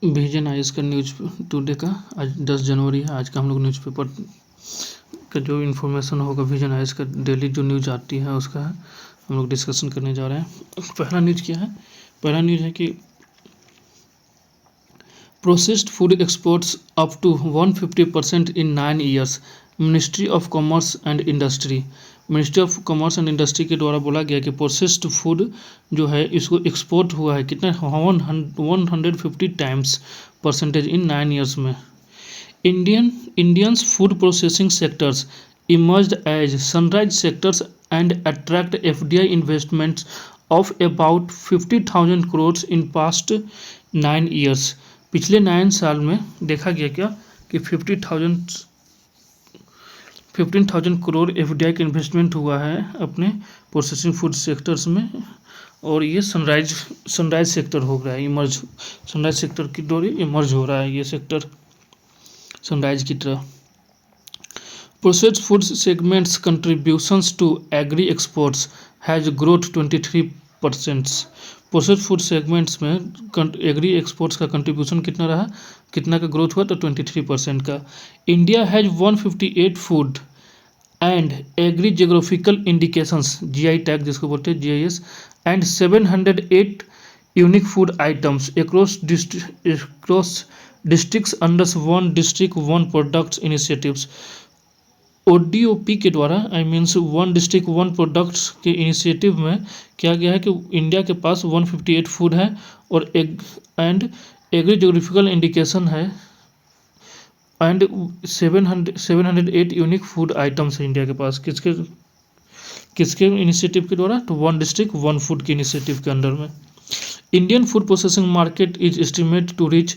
Vision ice का news today का आज 10 जनवरी है। आज का हम लोग न्यूज़पेपर का जो इन्फॉर्मेशन होगा विजन आइस का डेली जो न्यूज आती है उसका हम लोग डिस्कशन करने जा रहे हैं। पहला न्यूज क्या है? पहला न्यूज है कि processed food exports up to 150% in 9 years. Ministry of commerce and industry ministry of commerce and industry के द्वारा बोला गया कि प्रोसेस्ड फूड जो है इसको एक्सपोर्ट हुआ है कितना 150 टाइम्स परसेंटेज इन 9 ईयर्स में। Indians food processing sectors emerged as sunrise sectors and attract FDI investments of about 50,000 crores in past 9 years। पिछले 9 साल में देखा गया क्या कि 15,000 करोड़ FDI का इन्वेस्टमेंट हुआ है अपने प्रोसेसिंग फूड सेक्टर्स में। और ये सनराइज सेक्टर हो रहा है इमर्ज, सनराइज सेक्टर की डोरी इमर्ज हो रहा है ये सेक्टर सनराइज की तरह। Processed food segments contributions to agri exports has growth 23%। Processed food segments में एग्री एक्सपोर्ट्स का कंट्रीब्यूशन कितना रहा, कितना का ग्रोथ हुआ? तो 23% का। India has 158 food and agri geographical indications GI tag जिसको बोलते हैं GIS and 708 unique food items across districts under one district one products initiatives। ODOP के द्वारा I means one district one products के इनिशिएटिव में क्या गया है कि इंडिया के पास 158 फूड है और एंड एग्री जोग्राफिकल इंडिकेशन है एंड 708 यूनिक फूड आइटम्स है इंडिया के पास। किसके इनिशिएटिव के द्वारा? तो वन डिस्ट्रिक्ट वन फूड के इनिशिएटिव के अंडर में। Indian food processing market is estimated to reach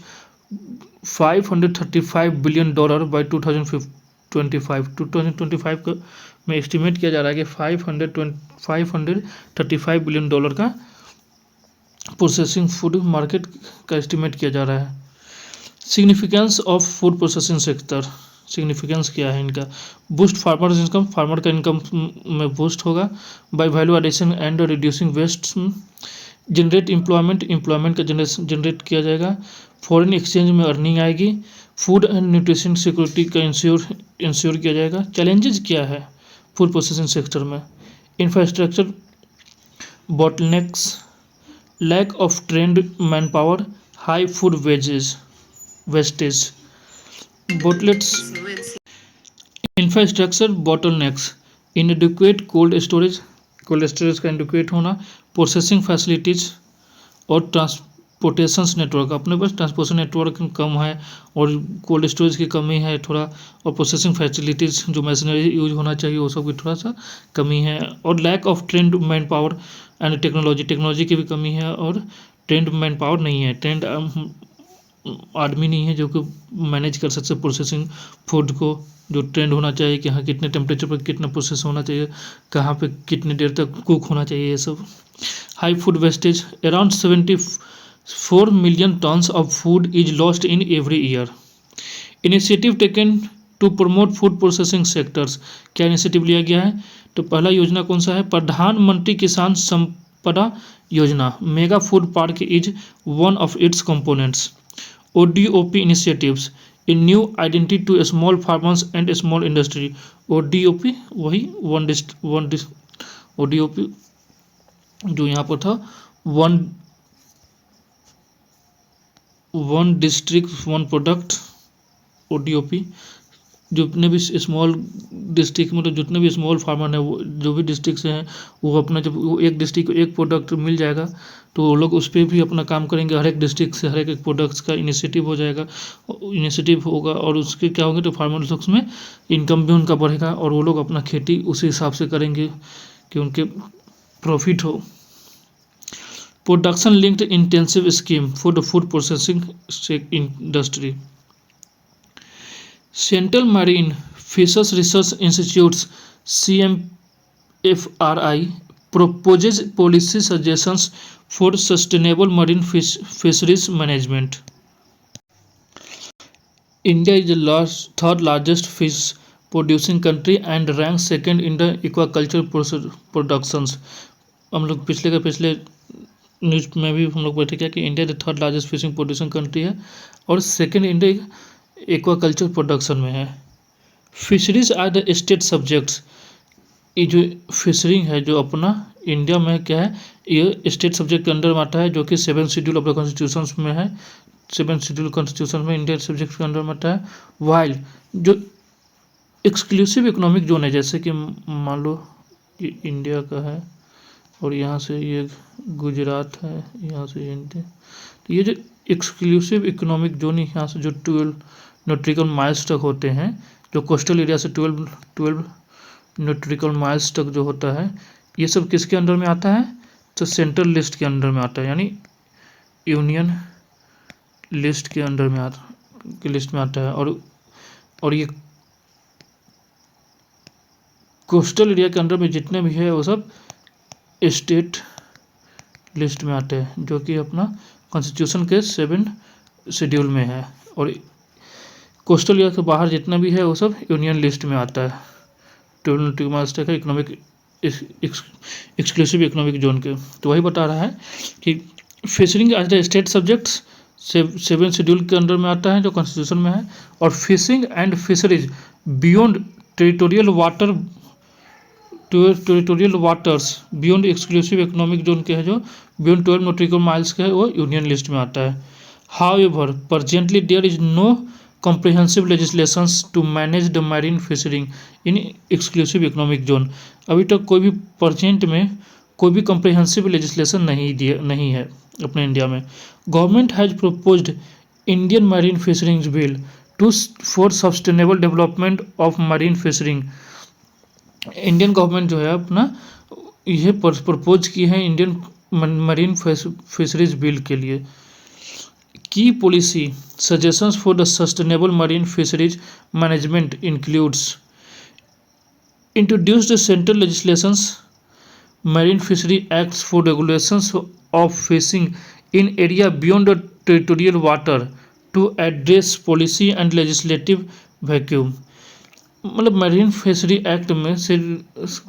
$535 billion by 2025 का में एस्टिमेट किया जा रहा है कि 535 बिलियन डॉलर का प्रोसेसिंग फूड मार्केट का एस्टिमेट किया जा रहा है। Significance of food processing sector, significance क्या है इनका? बूस्ट फार्मर्स इनकम, फार्मर का इनकम में बूस्ट होगा। By value addition and reducing waste. Generate employment का जनरेट किया जाएगा। फॉरेन एक्सचेंज में अर्निंग आएगी। फूड एंड न्यूट्रिशन सिक्योरिटी का इंश्योर किया जाएगा। चैलेंजेस क्या है फूड प्रोसेसिंग सेक्टर में? Infrastructure bottlenecks, lack of trained man power, high food wastage. Infrastructure bottlenecks, इनएडिक्वेट cold storage का इनएडिक्वेट होना, प्रोसेसिंग फैसिलिटीज़ और ट्रांसपोर्टेशन नेटवर्क, अपने पास ट्रांसपोर्टेशन नेटवर्क कम है और कोल्ड स्टोरेज की कमी है थोड़ा, और प्रोसेसिंग फैसिलिटीज़ जो मशीनरी यूज होना चाहिए वो सब की थोड़ा सा कमी है। और lack of trained manpower and technology की भी कमी है और ट्रेंड मैन पावर नहीं है, ट्रेंड आदमी नहीं है जो कि मैनेज कर सकते प्रोसेसिंग फूड को। जो ट्रेंड होना चाहिए कि हाँ कितने टेम्परेचर पर कितना प्रोसेस होना चाहिए, कहाँ पे कितनी देर तक कुक होना चाहिए, ये सब। High food wastage, around 74 million tons of food is lost in every year. Initiative taken to promote food processing sectors, क्या इनिशिएटिव लिया गया है? तो पहला योजना कौन सा है? प्रधानमंत्री किसान संपदा योजना। Mega food park is one of its components. ODOP initiatives, a new identity to small farmers and small industry। ODOP वही ODOP जो यहाँ पर था one district one product. ODOP जितने भी स्मॉल डिस्ट्रिक्ट मतलब जितने भी स्मॉल फार्मर हैं वो जो भी डिस्ट्रिक्ट से हैं वो अपना जब वो एक डिस्ट्रिक्ट को एक प्रोडक्ट मिल जाएगा तो वो लोग उस पर भी अपना काम करेंगे। हर एक डिस्ट्रिक्ट से हर एक प्रोडक्ट्स का इनिशिएटिव होगा और उसके क्या होंगे तो फार्मर लोग में इनकम भी उनका बढ़ेगा और वो लोग अपना खेती उसी हिसाब से करेंगे कि उनके प्रॉफिट हो। Production linked intensive scheme for the food processing industry. Central marine fishers research institutes CMFRI proposes policy suggestions for sustainable marine fisheries management। India is the third largest fish producing country and ranks second in the aquaculture productions। हम लोग पिछले news में भी हम लोग बैठे क्या कि India the third largest fishing producing country है और सेकेंड इंडिया एक्वाकल्चर प्रोडक्शन में है। Fisheries are the state subjects, ये जो फिशरिंग है जो अपना इंडिया में क्या है, ये स्टेट सब्जेक्ट के अंडर में आता है, जो कि 7 शेड्यूल ऑफ द कॉन्स्टिट्यूशन में है। 7 शेड्यूल कॉन्स्टिट्यूशन में इंडियन सब्जेक्ट के अंडर में आता है। वाइल जो एक्सक्लूसिव इकोनॉमिक जोन है, जैसे कि मान लो ये इंडिया का है और यहाँ से ये गुजरात है, यहाँ से इंडिया, तो ये जो एक्सक्लूसिव इकोनॉमिक जोन है यहाँ से जो 12 नॉटिकल माइल्स तक होते हैं, जो कोस्टल एरिया से 12 नॉटिकल माइल्स तक जो होता है, ये सब किसके अंडर में आता है, तो सेंट्रल लिस्ट के अंडर में आता है, यानी यूनियन लिस्ट के अंडर में लिस्ट में आता है। और ये कोस्टल एरिया के अंडर में जितने भी है वो सब स्टेट लिस्ट में आते हैं, जो कि अपना कॉन्स्टिट्यूशन के 7 शेड्यूल में है। और कोस्टल एरिया के बाहर जितना भी है वो सब यूनियन लिस्ट में आता है, 12 नॉटिकल माइल्स तक है इकोनॉमिक एक्सक्लूसिव इकोनॉमिक जोन के। तो वही बता रहा है कि fishing as the state subjects 7 schedule के अंडर में आता है जो कॉन्स्टिट्यूशन में है। और fishing and fisheries beyond territorial waters beyond exclusive economic zone के है, जो बियॉन्ड 12 नॉटिकल माइल्स के है, वो यूनियन लिस्ट में आता है। However presently there is no comprehensive legislations to manage the marine fishing in exclusive economic zone। अभी तक कोई भी प्रेजेंट में कोई भी comprehensive legislation नहीं है अपने इंडिया में। Government has proposed Indian marine fisheries bill for sustainable development of marine fishing। Indian government जो है अपना यह प्रपोज की है इंडियन मरीन फिशरीज बिल के लिए। की policy suggestions for the sustainable marine fisheries management includes introduced the central legislations marine fishery acts for regulations of fishing in area beyond the territorial water to address policy and legislative vacuum। मतलब marine fishery act में से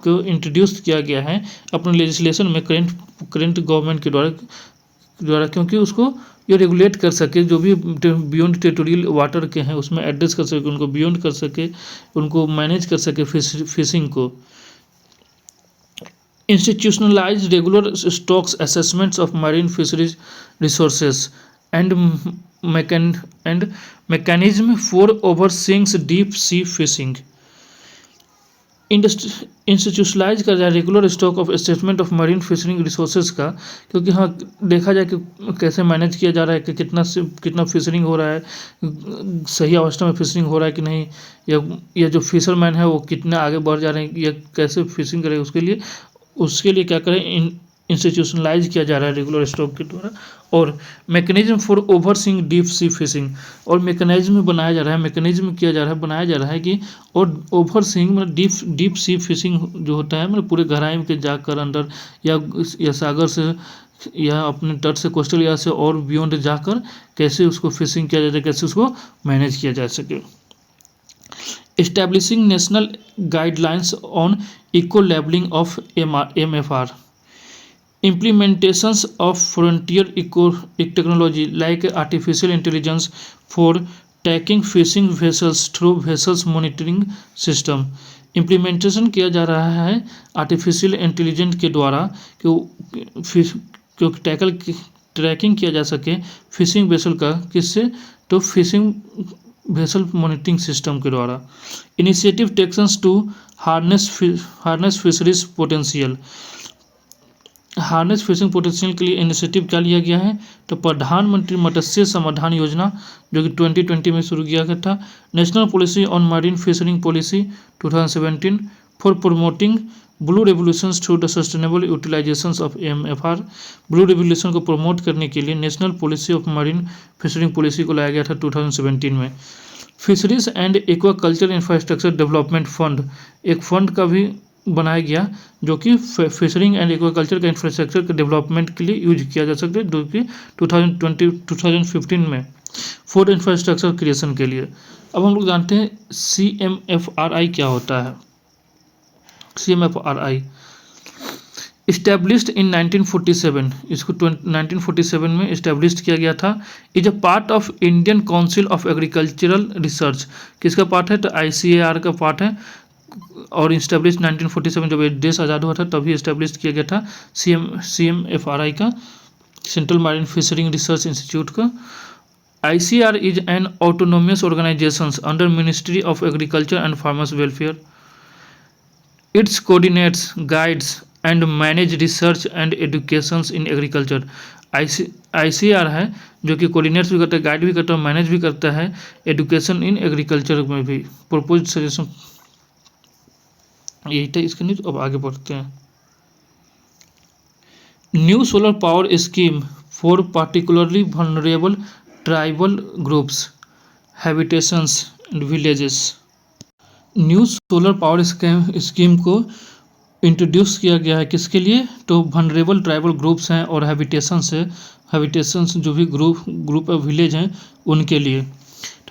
को introduce किया गया है अपने legislation में current government के द्वारा, क्योंकि उसको ये रेगुलेट कर सके, जो भी बियॉन्ड टेरिटोरियल वाटर के हैं उसमें एड्रेस कर सके, उनको बियॉन्ड कर सके, उनको मैनेज कर सके फिशिंग को। Institutionalise regular stocks assessments of marine fisheries resources and mechanism for overseeing deep sea fishing. Institutionalise कर जाए regular stock of assessment of marine fishing resources का, क्योंकि हाँ देखा जाए कि कैसे मैनेज किया जा रहा है कि कितना फिशरिंग हो रहा है, सही अवस्था में फिशरिंग हो रहा है कि नहीं, या जो फिशरमैन है वो कितना आगे बढ़ जा रहे हैं या कैसे फिशिंग करें, उसके लिए क्या करें, इंस्टीट्यूशनलाइज किया जा रहा है रेगुलर स्टॉक के द्वारा। और mechanism for overseeing deep sea fishing, और मैकेनिज्म बनाया जा रहा है, बनाया जा रहा है कि और ओवरसीइंग मतलब डीप सी फिशिंग जो होता है, मतलब पूरे गहराई में जाकर अंदर या सागर से या अपने तट से कोस्टल एरिया से और बियॉन्ड जाकर कैसे उसको फिशिंग किया जाए, कैसे उसको मैनेज किया जा सके। Establishing national guidelines on eco labelling of MFR। Implementations of frontier technology like artificial intelligence for tracking fishing vessels through vessels monitoring system। Implementation किया जा रहा है आर्टिफिशियल इंटेलिजेंस के द्वारा क्योंकि ट्रैकिंग किया जा सके फिशिंग वेसल का, किससे, तो फिशिंग वेसल मॉनिटरिंग सिस्टम के द्वारा। Initiative actions to harness fisheries potential. Harness fishing potential के लिए इनिशिएटिव क्या लिया गया है, तो प्रधानमंत्री मत्स्य समाधान योजना जो कि 2020 में शुरू किया गया था। National policy on marine fishing policy 2017 for promoting blue revolutions through the sustainable utilisations of MFR। Blue revolution को प्रमोट करने के लिए national policy of marine fishing policy को लाया गया था 2017 में। Fisheries and aquaculture infrastructure development fund, एक फंड का भी बनाया गया जो कि फिशरिंग एंड एक्वाकल्चर का इंफ्रास्ट्रक्चर के डेवलपमेंट के लिए यूज किया जा सकता है, जो कि 2015 में फॉर इंफ्रास्ट्रक्चर क्रिएशन के लिए। अब हम लोग जानते हैं CMFRI क्या होता है। CMFRI इस्टेब्लिश्ड इन 1947, इसको 1947 में इस्टेब्लिश किया गया था। Is a part of Indian council of agricultural research, किसका पार्ट है? तो ICAR का पार्ट है। और इस्टेब्लिश 1947, जब ये देश आज़ाद हुआ था तभी इस्टेब्लिश किया गया था CMFRI का, central marine fisheries research institute का। ICAR is an autonomous organisation under ministry of agriculture and farmers welfare. Its coordinates, guides and manage research and education in agriculture. ICAR है जो कि कोऑर्डिनेट्स भी करता है, गाइड भी करता है, मैनेज भी करता है एजुकेशन इन एग्रीकल्चर में भी। प्रपोज सजेशन यही था इसके न्यूज। अब आगे बढ़ते हैं। New solar power scheme for particularly vulnerable tribal groups, habitations and villages. New solar power scheme को इंट्रोड्यूस किया गया है किसके लिए? तो वनरेबल ट्राइबल ग्रुप्स हैं और हैबिटेशंस जो भी ग्रुप ऑफ विलेज हैं उनके लिए।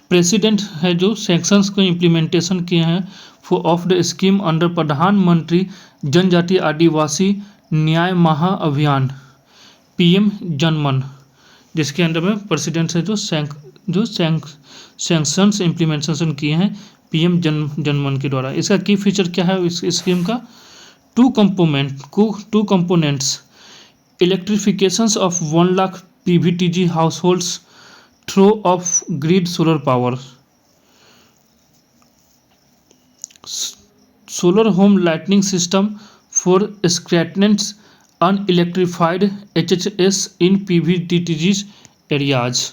प्रेसिडेंट है जो सेक्शंस को इम्प्लीमेंटेशन किए हैं ऑफ द स्कीम अंडर प्रधानमंत्री जनजातीय आदिवासी न्याय महाअभियान PM जनमन, जिसके अंडर में प्रेसिडेंट है जो सैंक्शंस इम्प्लीमेंटेशन किए हैं PM जनमन के द्वारा। इसका की फीचर क्या है इस स्कीम का? Two components, electrifications of 1 lakh PVTG households through off grid solar power, solar home lightning system for scatteredness unelectrified HHS in PVTG areas.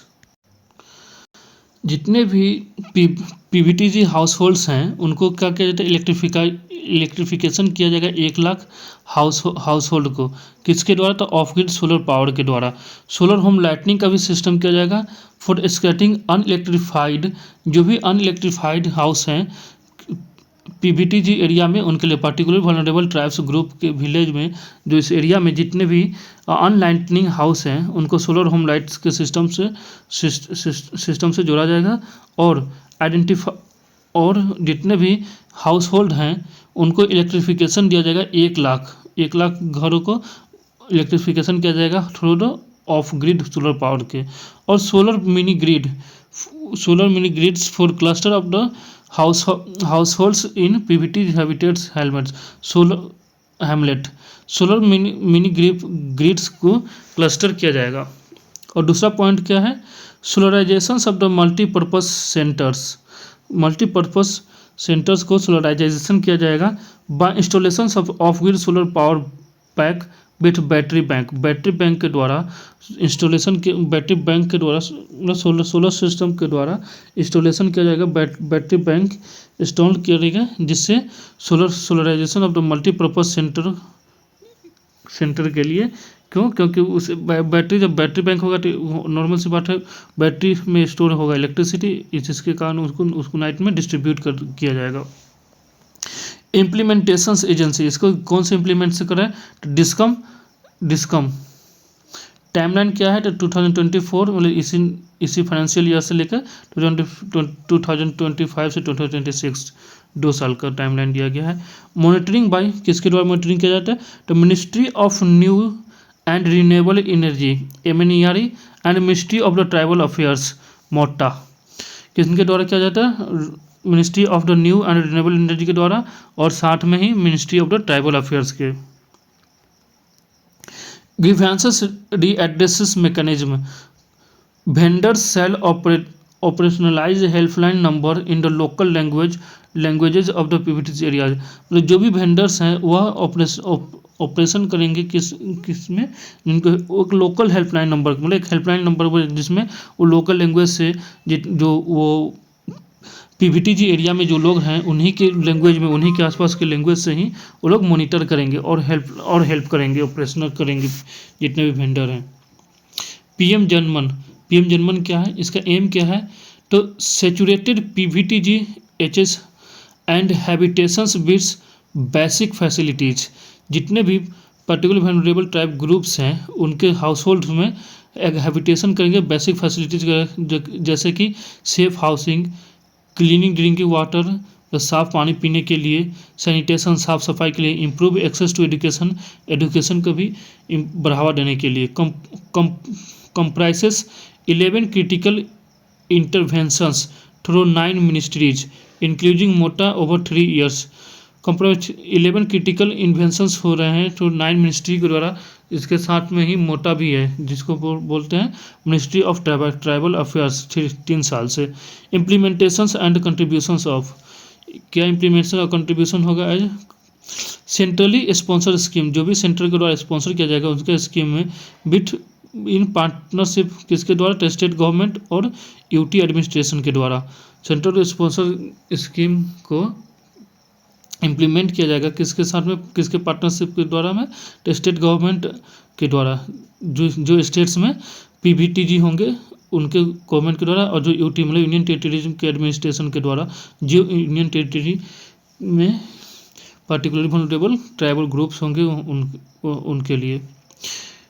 जितने भी PVTG हाउस होल्ड्स हैं उनको क्या किया जाता है? इलेक्ट्रिफिकेशन किया जाएगा 1 लाख हाउस होल्ड को, किसके द्वारा? तो ऑफ ग्रिड सोलर पावर के द्वारा। सोलर होम लाइटनिंग का भी सिस्टम किया जाएगा फॉर स्क्रैटिंग अनइलेक्ट्रिफाइड, जो भी अनइलेक्ट्रिफाइड हाउस हैं PVTG एरिया में उनके लिए, पार्टिकुलर वल्नरेबल ट्राइब्स ग्रुप के विलेज में जो इस एरिया में जितने भी अनलाइटनिंग हाउस हैं उनको सोलर होम लाइट्स के सिस्टम से जोड़ा जाएगा। और जितने भी हाउस होल्ड हैं उनको इलेक्ट्रिफिकेशन दिया जाएगा 1 लाख घरों को इलेक्ट्रिफिकेशन किया जाएगा through the off grid solar power के। और solar mini grids for cluster of the households in PVTG habitats hamlet, solar mini grids को क्लस्टर किया जाएगा। और दूसरा पॉइंट क्या है? Solarisation of the multipurpose centres को सोलराइजेशन किया जाएगा by installation of grid solar power pack with battery bank के द्वारा बैटरी बैंक के द्वारा सोलर सिस्टम के द्वारा इंस्टॉलेशन किया जाएगा। बैटरी बैंक इंस्टॉल किया जाएगा जिससे solarisation of the multipurpose centre के लिए। क्यों? क्योंकि उस जब बैटरी बैंक होगा तो नॉर्मल सी बात है बैटरी में स्टोर होगा इलेक्ट्रिसिटी, जिसके कारण उसको नाइट में डिस्ट्रीब्यूट किया जाएगा। इम्प्लीमेंटेशन एजेंसी, इसको कौन से इम्प्लीमेंट से करें? तो डिस्कम। टाइमलाइन क्या है? तो 2024 मतलब इसी फाइनेंशियल ईयर से लेकर 2025 से 2026 2 साल का टाइमलाइन दिया गया है। मॉनिटरिंग बाय किसके द्वारा मॉनिटरिंग किया जाता है? तो ministry of new and renewable energy MNERE and ministry of the tribal affairs MOTA, किसके द्वारा किया जाता है? Ministry of the new and renewable energy के द्वारा और साथ में ही ministry of the tribal affairs के। Grievances redresses mechanism, vendors shall operationalise helpline number in the local languages of the PVTG areas. मतलब जो भी वेंडर्स हैं वह ऑपरेशन करेंगे किस में? जिनको एक लोकल हेल्पलाइन नंबर, मतलब एक हेल्पलाइन नंबर जिसमें वो लोकल लैंग्वेज से जो वो PVTG एरिया में जो लोग हैं उन्हीं के लैंग्वेज में, उन्हीं के आसपास के लैंग्वेज से ही वो लोग मॉनिटर करेंगे और हेल्प करेंगे, ऑपरेशनल करेंगे जितने भी वेंडर हैं। PM जनमन क्या है? इसका एम क्या है? तो saturated PVTG HS and habitations with basic facilities, जितने भी पर्टिकुलर वल्नरेबल ट्राइब ग्रुप्स हैं उनके हाउस होल्ड में एक हैबिटेशन करेंगे बेसिक फैसिलिटीज जैसे कि safe housing, cleaning drinking water, साफ़ पानी पीने के लिए, सैनिटेशन साफ़ सफाई के लिए, improve access to education, education को भी बढ़ावा देने के लिए। Comprises 11 critical interventions through 9 ministries including मोटा over 3 years. Comprise 11 critical inventions हो रहे हैं तो 9 मिनिस्ट्री के द्वारा, इसके साथ में ही मोटा भी है जिसको बोलते हैं मिनिस्ट्री ऑफ ट्राइबल अफेयर्स 3 साल से। इम्प्लीमेंटेशंस एंड कंट्रीब्यूशंस ऑफ, क्या इम्प्लीमेंटेशन और कंट्रीब्यूशन होगा एज सेंट्रली स्पॉन्सर स्कीम, जो भी सेंट्रल के द्वारा स्पॉन्सर किया जाएगा उसके स्कीम में विथ इन पार्टनरशिप किसके द्वारा, स्टेट गवर्नमेंट और यूटी एडमिनिस्ट्रेशन के द्वारा। सेंट्रल स्पॉन्सर स्कीम को इम्प्लीमेंट किया जाएगा किसके साथ में, किसके पार्टनरशिप के द्वारा में, स्टेट गवर्नमेंट के द्वारा, जो स्टेट्स में पीवीटीजी होंगे उनके गवर्नमेंट के द्वारा, और जो यूटी मतलब यूनियन टेरिटरीज के एडमिनिस्ट्रेशन के द्वारा, जो यूनियन टेरिटरी में पार्टिकुलरली वल्नरेबल ट्राइबल ग्रुप्स होंगे उनके लिए।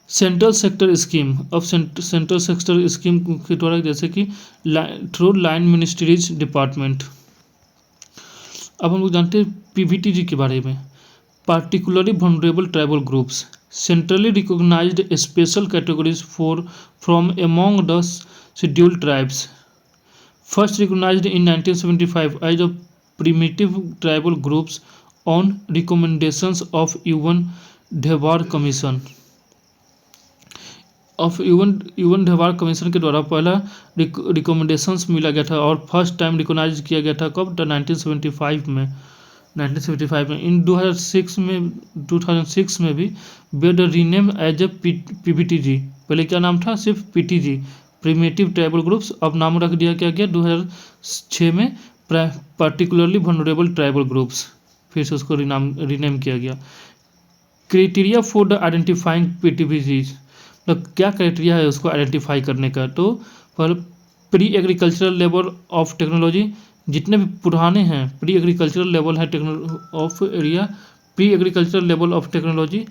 सेंट्रल सेक्टर स्कीम, अब सेंट्रल सेक्टर स्कीम के द्वारा जैसे कि थ्रू लाइन मिनिस्ट्रीज डिपार्टमेंट। अब हम लोग जानते हैं पीवीटीजी के बारे में, particularly vulnerable tribal groups, centrally recognised special categories from among the scheduled tribes, first recognised in 1975 as a primitive tribal groups on recommendations of U N Dhebar commission Dhebar commission के द्वारा पहला रिकमेंडेशंस मिला गया था और फर्स्ट टाइम रिकॉग्नाइज किया गया था कब, 1975 में। इन 2006 में भी been renamed as a PVTG, पहले क्या नाम था, सिर्फ पीटीजी प्रिमिटिव ट्राइबल ग्रुप्स, अब नाम रख दिया गया 2006 में पार्टिकुलरली वल्नरेबल ट्राइबल ग्रुप्स, फिर से उसको रीनेम किया गया। क्राइटेरिया फॉर द आइडेंटिफाइंग पीटीवीजीज, मतलब क्या क्राइटेरिया है उसको आइडेंटिफाई करने का, तो पर pre agricultural level of technology, जितने भी पुराने हैं प्री एग्रीकल्चरल लेवल है of area, pre agricultural level of technology,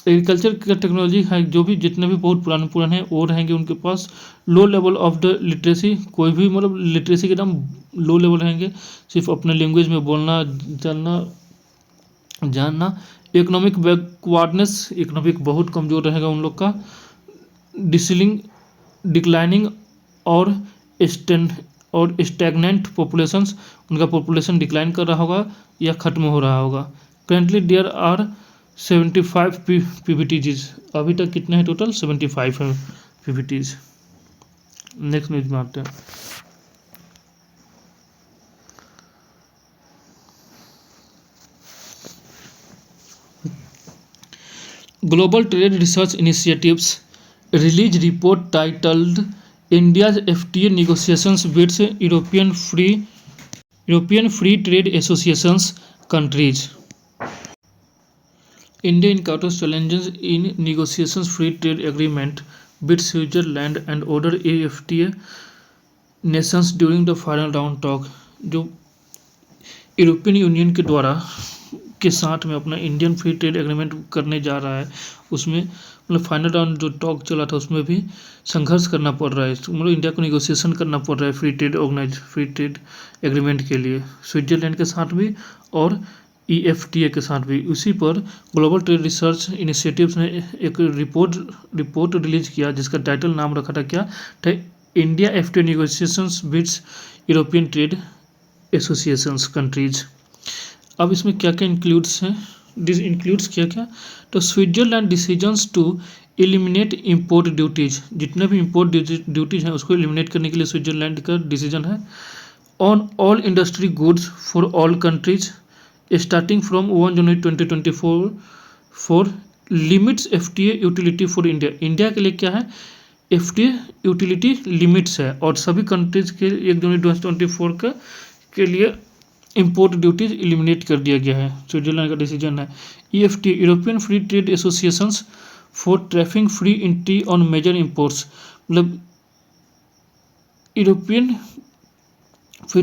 agriculture का टेक्नोलॉजी है जो भी जितने भी बहुत पुराने हैं वो रहेंगे उनके पास। Low level of the literacy, कोई भी मतलब लिटरेसी के एकदम लो लेवल रहेंगे, सिर्फ अपने लैंग्वेज में बोलना जानना। इकोनॉमिक बैकवर्डनेस, इकोनॉमिक बहुत कमज़ोर रहेगा उन लोग का। डिक्लाइनिंग और स्टैग्नेंट पॉपुलेशंस, उनका पॉपुलेशन डिक्लाइन कर रहा होगा या ख़त्म हो रहा होगा। करेंटली देयर आर 75 पीवीटीजीज, अभी तक कितने हैं टोटल, 75 हैं पीवीटीज। नेक्स्ट न्यूज में आते हैं। Global trade research initiatives release report titled India's FTA negotiations with European free trade associations countries. India encounters challenges in negotiations free trade agreement with Switzerland and other AFTA nations during the final round talk। जो European union के द्वारा के साथ में अपना Indian free trade agreement करने जा रहा है, उसमें मतलब फाइनल राउंड जो टॉक चला था उसमें भी संघर्ष करना पड़ रहा है, मतलब इंडिया को नेगोशिएशन करना पड़ रहा है फ्री ट्रेड एग्रीमेंट के लिए स्विट्जरलैंड के साथ भी और EFTA के साथ भी। उसी पर ग्लोबल ट्रेड रिसर्च इनिशिएटिव्स ने एक रिपोर्ट रिलीज किया जिसका टाइटल नाम रखा था क्या था, India FTA negotiations with European trade associations countries. अब इसमें क्या क्या इंक्लूड्स हैं, दिस इंक्लूड्स क्या, तो Switzerland decisions to eliminate import duties, जितने भी इंपोर्ट ड्यूटीज हैं उसको एलिमिनेट करने के लिए स्विट्जरलैंड का डिसीजन है। On all industry goods for all countries starting from 1 January 2024 limits FTA utility for India, India के लिए क्या है FTA यूटिलिटी लिमिट्स है और सभी कंट्रीज के 1 जनवरी 2024 के लिए इंपोर्ट ड्यूटीज एलिमिनेट कर दिया गया है, स्विट्जरलैंड का डिसीजन है। EFTA European free trade associations for traffic free entry on major imports, मतलब European free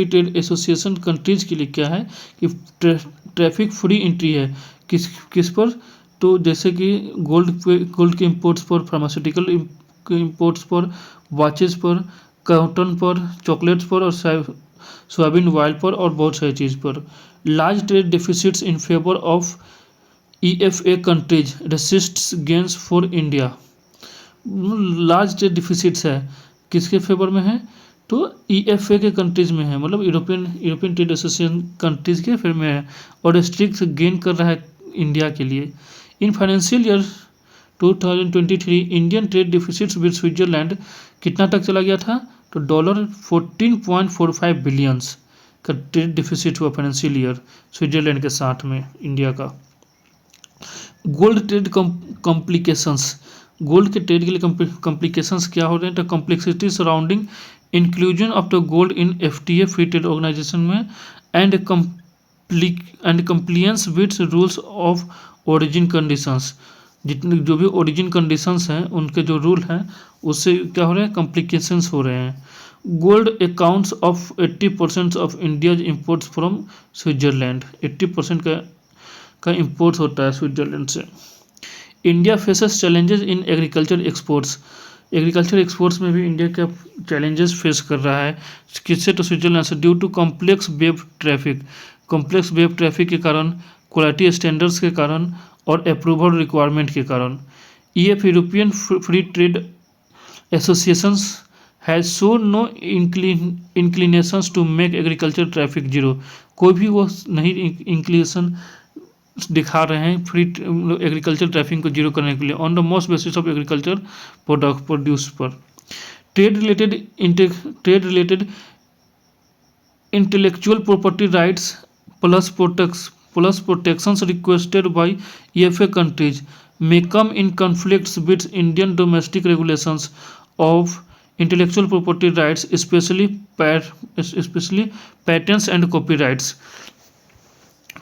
trade association countries के लिए क्या है कि ट्रैफिक फ्री एंट्री है किस पर, तो जैसे कि गोल्ड के इंपोर्ट्स पर, फार्मास्यूटिकल के इंपोर्ट्स पर, वॉचेस पर, कॉटन पर, चॉकलेट्स पर और सोयाबीन ऑयल पर और बहुत सारी चीज़ पर। Large trade deficits in favour of EFA countries resists gains for India. Large trade deficits है किसके फेवर में है, तो EFA के कंट्रीज में है, मतलब यूरोपियन ट्रेड एसोसिएशन कंट्रीज के फेवर में है, और स्ट्रिक्ट गेन कर रहा है इंडिया के लिए। In financial year 2023 Indian trade deficits with Switzerland कितना तक चला गया था, तो $14.45 बिलियंस का ट्रेड डिफिसिट हुआ फाइनेंशियल ईयर स्विट्जरलैंड के साथ में इंडिया का। गोल्ड ट्रेड कॉम्प्लिकेशंस, गोल्ड के ट्रेड के लिए कॉम्प्लिकेशंस क्या हो रहे हैं, तो complexity surrounding inclusion of the gold in FTA free trade organisation में and compliance with rules of origin conditions. जितने जो भी ओरिजिन कंडीशंस हैं उनके जो रूल हैं उससे क्या हो रहे हैं, कॉम्प्लिकेशंस हो रहे हैं। Gold accounts of 80% of India's imports from Switzerland, 80% का इम्पोर्ट होता है स्विट्जरलैंड से। India faces challenges in agriculture exports, agriculture exports में भी इंडिया का चैलेंजेस फेस कर रहा है, किससे, तो स्विट्जरलैंड से, due to complex web traffic, complex web traffic के कारण, क्वालिटी स्टैंडर्ड्स के कारण और अप्रूवल रिक्वायरमेंट के कारण। European free trade associations has shown no inclinations to make agriculture traffic zero, कोई भी वो नहीं इंक्लिनेशन दिखा रहे हैं फ्री एग्रीकल्चर ट्रैफिक को जीरो करने के लिए on the most basis of agriculture product produce पर। Trade related intellectual property rights plus protections requested by EFA countries may come in conflicts with Indian domestic regulations of intellectual property rights, especially patents and copyrights।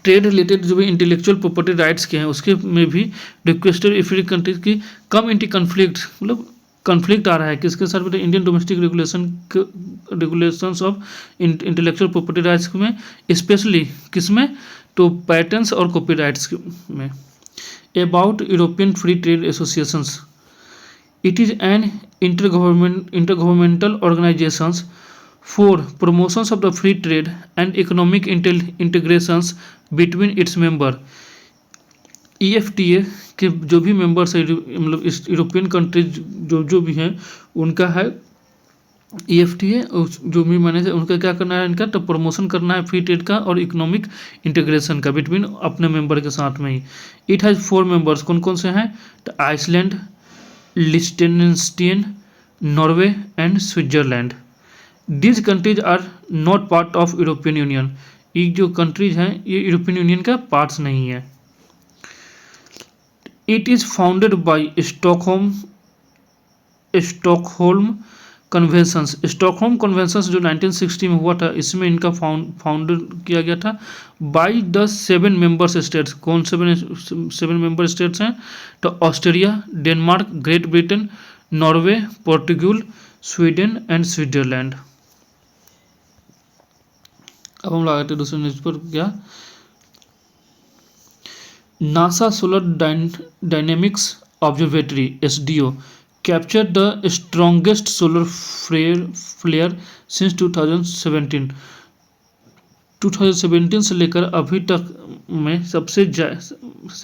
Trade related जो भी intellectual property rights के हैं उसके में भी requested एफ्री countries की कम इंटी conflict, मतलब conflict आ रहा है किसके साथ, Indian domestic regulations of intellectual property rights में, स्पेशली किसमें, तो पैटेंट्स और कॉपीराइट्स में। About European free trade associations, it is an intergovernmental organisations for promotions of the free trade and economic integrations between its member. EFTA के जो भी members है, मतलब यूरोपियन कंट्रीज जो भी हैं उनका है EFTA, जो भी मैनेज उनका क्या करना है, इनका तो प्रमोशन करना है फ्री ट्रेड का और इकोनॉमिक इंटीग्रेशन का बिटवीन अपने मेंबर के साथ में ही। इट हैज़ 4 मेंबर्स, कौन कौन से हैं, तो Iceland, Liechtenstein, Norway and Switzerland. These countries are not part of European Union, ये जो कंट्रीज हैं ये यूरोपियन यूनियन का पार्ट्स नहीं है। It is founded by Stockholm conventions. Stockholm conventions जो 1960 में हुआ था, इसमें इनका फाउंडर किया गया था बाय द 7 मेंबर्स स्टेट्स। कौन 7 मेंबर स्टेट्स हैं, तो Australia, Denmark, Great Britain, Norway, Portugal, Sweden and Switzerland. अब हम लगाते हैं दूसरे न्यूज पर क्या, NASA solar dynamics observatory SDO capture the strongest solar flare since 2017 से लेकर अभी तक में से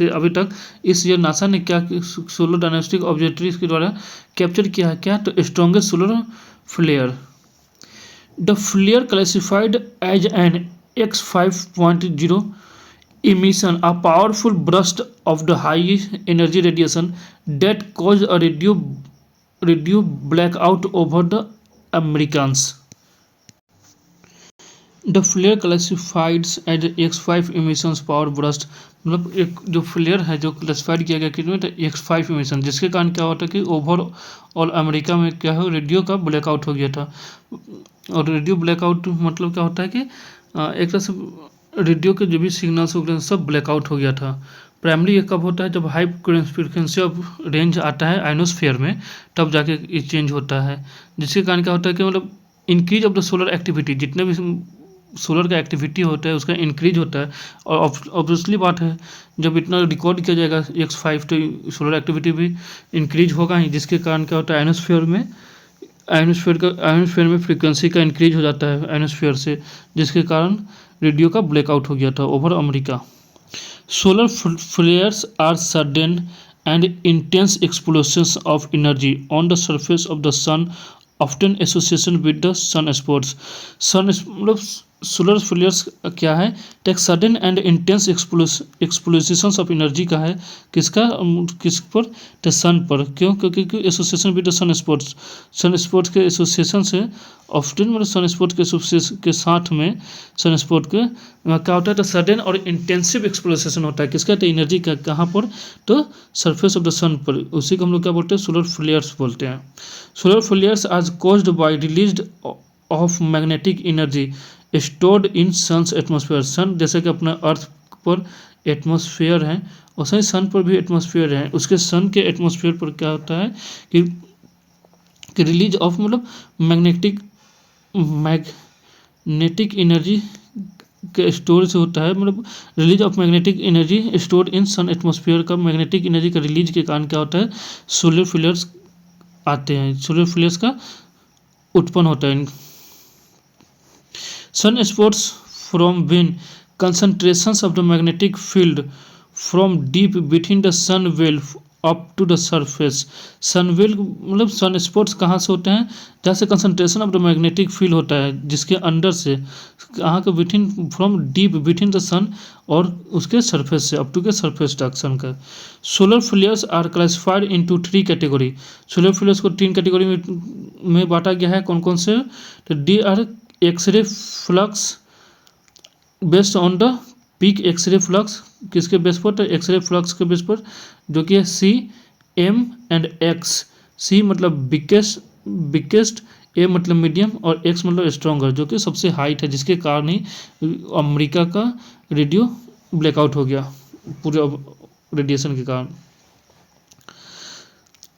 अभी तक इस ईयर नासा ने क्या सोलर डायनेमिक्स ऑब्जर्वेटरी के द्वारा कैप्चर किया है, क्या, तो strongest solar flare. The flare classified as an X5.0 emission, a powerful burst of the high energy radiation that caused a radio blackout over the Americans. The flare classified as X5 emissions power burst, मतलब एक जो flare है जो classified किया गया कितने, तो X5 emission, जिसके कारण क्या होता है कि ओवरऑल अमेरिका में क्या है, रेडियो का ब्लैकआउट हो गया था। और रेडियो ब्लैकआउट मतलब क्या होता है कि एक तरह से रेडियो के जो भी सिग्नल्स वगैरह सब ब्लैकआउट हो गया था। प्राइमरी ये कब होता है, जब हाई फ्रिक्वेंसी ऑफ रेंज आता है आयनोस्फीयर में, तब जाके ये चेंज होता है, जिसके कारण क्या होता है कि मतलब increase of the solar activity, जितने भी सोलर का एक्टिविटी होता है उसका इंक्रीज होता है। और ऑब्वियसली बात है जब इतना रिकॉर्ड किया जाएगा X5 तो सोलर एक्टिविटी भी इंक्रीज होगा ही, जिसके कारण क्या होता है आयनोस्फीयर में आयोनोस्फीयर में फ्रीक्वेंसी का इंक्रीज हो जाता है आयोनोस्फीयर से, जिसके कारण रेडियो का ब्लैकआउट हो गया था over America. Solar flares are sudden and intense explosions of energy on the surface of the sun, often association with the sunspots। मतलब सोलर फ्लेयर्स क्या है, एक sudden and intense explosions of energy का है, किसका, किस पर, द सन पर। क्यों, क्योंकि association with the sunspots के एसोसिएशन से, ऑफ्टन मतलब सन स्पॉट के के साथ में सन स्पॉट के क्या होता है, तो सडन और इंटेंसिव एक्सप्लोरेशन होता है किसका, तो एनर्जी का, कहाँ पर, तो सरफेस ऑफ द सन पर। उसी को हम लोग क्या बोलते हैं, सोलर फ्लेयर्स बोलते हैं। Solar flares are caused by release of magnetic energy stored in sun's atmosphere. Sun जैसे कि अपना अर्थ पर एटमॉस्फेयर है, वैसे ही सन पर भी एटमॉस्फेयर है, उसके सन के एटमॉस्फेयर पर क्या होता है कि रिलीज ऑफ मतलब मैग्नेटिक एनर्जी के स्टोरेज होता है, मतलब release of magnetic energy stored in sun atmosphere का मैग्नेटिक एनर्जी का रिलीज के कारण क्या होता है, सोलर फ्लेयर्स आते हैं, सोलर फ्लेयर्स का उत्पन्न होता है। Sunspots from when concentrations of the magnetic field from deep between the sun veil up to the surface। Sun well मतलब सन स्पॉट्स कहाँ से होते हैं, जहाँ से concentration of the magnetic field होता है, जिसके अंदर से, कहाँ का, between, from deep between the sun और उसके सरफेस से अप टू के सरफेस तक सन का। Solar flares are classified into 3 category. Solar flares को 3 कैटेगरी में बांटा गया है, कौन कौन से, तो they are X ray flux based on the peak X ray flux, किसके बेस पर, तो एक्सरे फ्लक्स के बेस पर, जो कि है सी, एम एंड एक्स। सी मतलब बिगेस्ट, ए मतलब मीडियम और एक्स मतलब स्ट्रॉन्गर, जो कि सबसे हाइट है, जिसके कारण ही अमेरिका का रेडियो ब्लैकआउट हो गया पूरे रेडिएशन के कारण।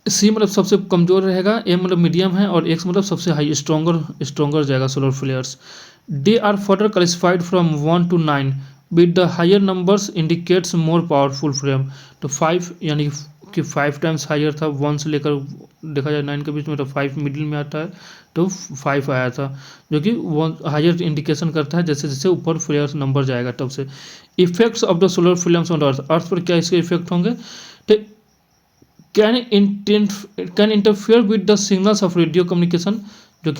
सी मतलब सबसे कमज़ोर रहेगा, ए मतलब मीडियम है और एक्स मतलब सबसे हाई स्ट्रॉन्गर जाएगा solar flares. They are further classified from 1 to 9 with the higher numbers indicates more powerful frame. तो 5 यानी कि 5 टाइम्स हायर था, 1 से लेकर देखा जाए 9 के बीच में, तो 5 मिडिल में आता है, तो 5 आया था, जो कि हायर इंडिकेशन करता है जैसे जैसे ऊपर फ्लेयर्स नंबर जाएगा तब से। Effects of the solar flames on earth, earth पर क्या इसके इफेक्ट होंगे, तो can interfere with the signals of radio communication, जो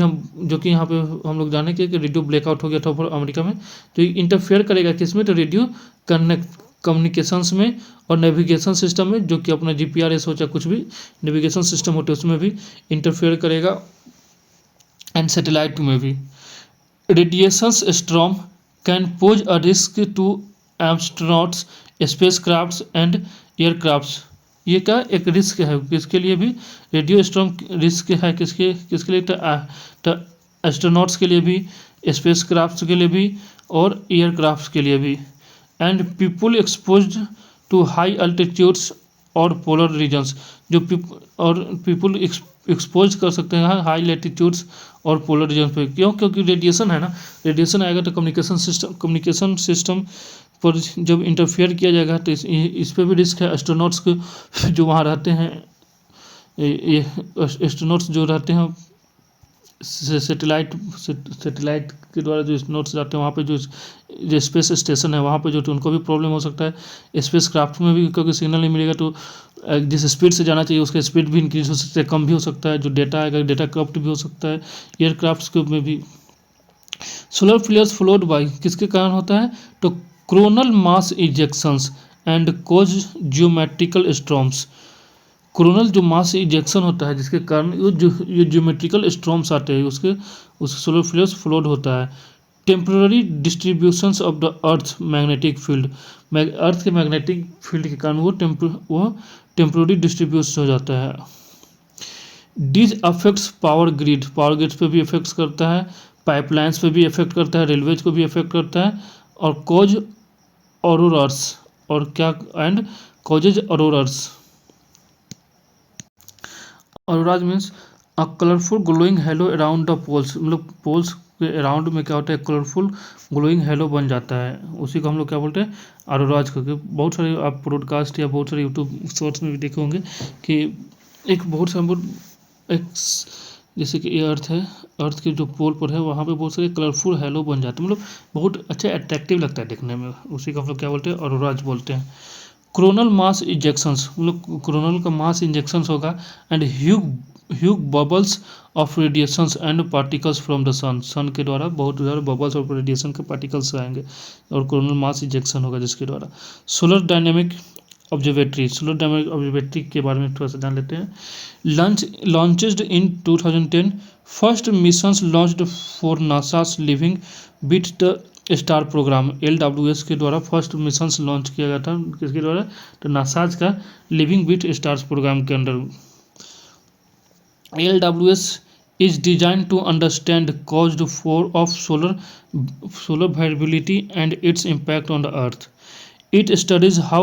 कि यहाँ पे हम लोग जाने के कि रेडियो ब्लैकआउट हो गया था ऊपर अमेरिका में, तो इंटरफेयर करेगा किसमें, तो रेडियो कम्युनिकेशंस में और नेविगेशन सिस्टम में, जो कि अपना GPRS हो चाहे कुछ भी नेविगेशन सिस्टम होते हैं उसमें भी इंटरफेयर करेगा, एंड सैटेलाइट में भी। Radiations storm can pose a risk to astronauts, spacecrafts and aircrafts. ये क्या एक रिस्क है, किसके लिए भी, रेडियो स्टॉर्म रिस्क है, किसके लिए, तो एस्ट्रोनॉट्स के लिए भी, स्पेसक्राफ्ट्स के लिए भी और एयरक्राफ्ट्स के लिए भी। And people exposed to high altitudes और पोलर रीजन्स, जो पीपुल एक्सपोज कर सकते हैं हाई लैटिट्यूड्स और पोलर रीजन पे। क्यों, क्योंकि रेडिएशन है ना, रेडिएशन आएगा तो कम्युनिकेशन सिस्टम पर जब इंटरफेयर किया जाएगा तो इस पर भी रिस्क है। एस्ट्रोनॉट्स को जो वहाँ रहते हैं, ये एस्ट्रोनॉट्स जो रहते हैं सैटेलाइट के द्वारा जो एस्ट्रोनॉट्स जाते हैं वहाँ पे जो स्पेस स्टेशन है वहाँ पे जो उनको भी प्रॉब्लम हो सकता है। स्पेस क्राफ्ट में भी क्योंकि सिग्नल नहीं मिलेगा तो जिस स्पीड से जाना चाहिए उसका स्पीड भी इंक्रीज हो सकता है, कम भी हो सकता है, जो डेटा आएगा डेटा करप्ट भी हो सकता है। एयरक्राफ्ट्स के में भी। सोलर फ्लेयर्स फ्लोड बाय किसके कारण होता है, तो coronal mass ejections and cause geometrical storms. Coronal जो मास इजेक्शन होता है जिसके कारण ये जियोमेट्रिकल स्टॉर्म्स आते हैं उसके सोलर फ्लेयर्स फ्लोड होता है। Temporary distributions of the earth magnetic field, earth के मैग्नेटिक फील्ड के कारण वो टेम्पररी डिस्ट्रीब्यूशन हो जाता है। This affects power grid, power grid पे भी इफेक्ट्स करता है, पाइपलाइंस पे भी इफेक्ट करता है, रेलवेज को भी इफेक्ट करता है। और कॉज ऑरोरास और क्या, and causes auroras. Auroras means a colourful glowing halo around the poles, मतलब पोल्स के अराउंड में क्या होता है, कलरफुल ग्लोइंग हेलो बन जाता है, उसी को हम लोग क्या बोलते हैं, ऑरोराज करके। बहुत सारे आप ब्रॉडकास्ट या बहुत सारे यूट्यूब शॉर्ट्स में भी देखे होंगे कि एक बहुत सा एक जैसे कि ये अर्थ है, अर्थ के जो पोल पर है वहाँ पे बहुत सारे कलरफुल हेलो बन जाते हैं, मतलब बहुत अच्छा अट्रैक्टिव लगता है देखने में, उसी को हम लोग क्या बोलते हैं, ऑरोराज बोलते हैं। कोरोनल मास इंजेक्शंस, मतलब कोरोनल का मास इंजेक्शंस होगा, and huge bubbles of radiations and particles from the sun, sun के द्वारा बहुत ज़्यादा बबल्स और रेडिएशन के पार्टिकल्स आएंगे, और कोरोनल मास इंजेक्शन होगा जिसके द्वारा। Solar dynamic observatory, solar dynamic observatory के बारे में थोड़ा सा जान लेते हैं। Launched in 2010, first missions launched for NASA's living with the star programme, LWS के द्वारा फर्स्ट मिशंस लॉन्च किया गया था, किसके द्वारा, तो नासाज का लिविंग विथ स्टार्स प्रोग्राम के under. LWS is designed to understand caused for of solar variability and its impact on the earth. It studies how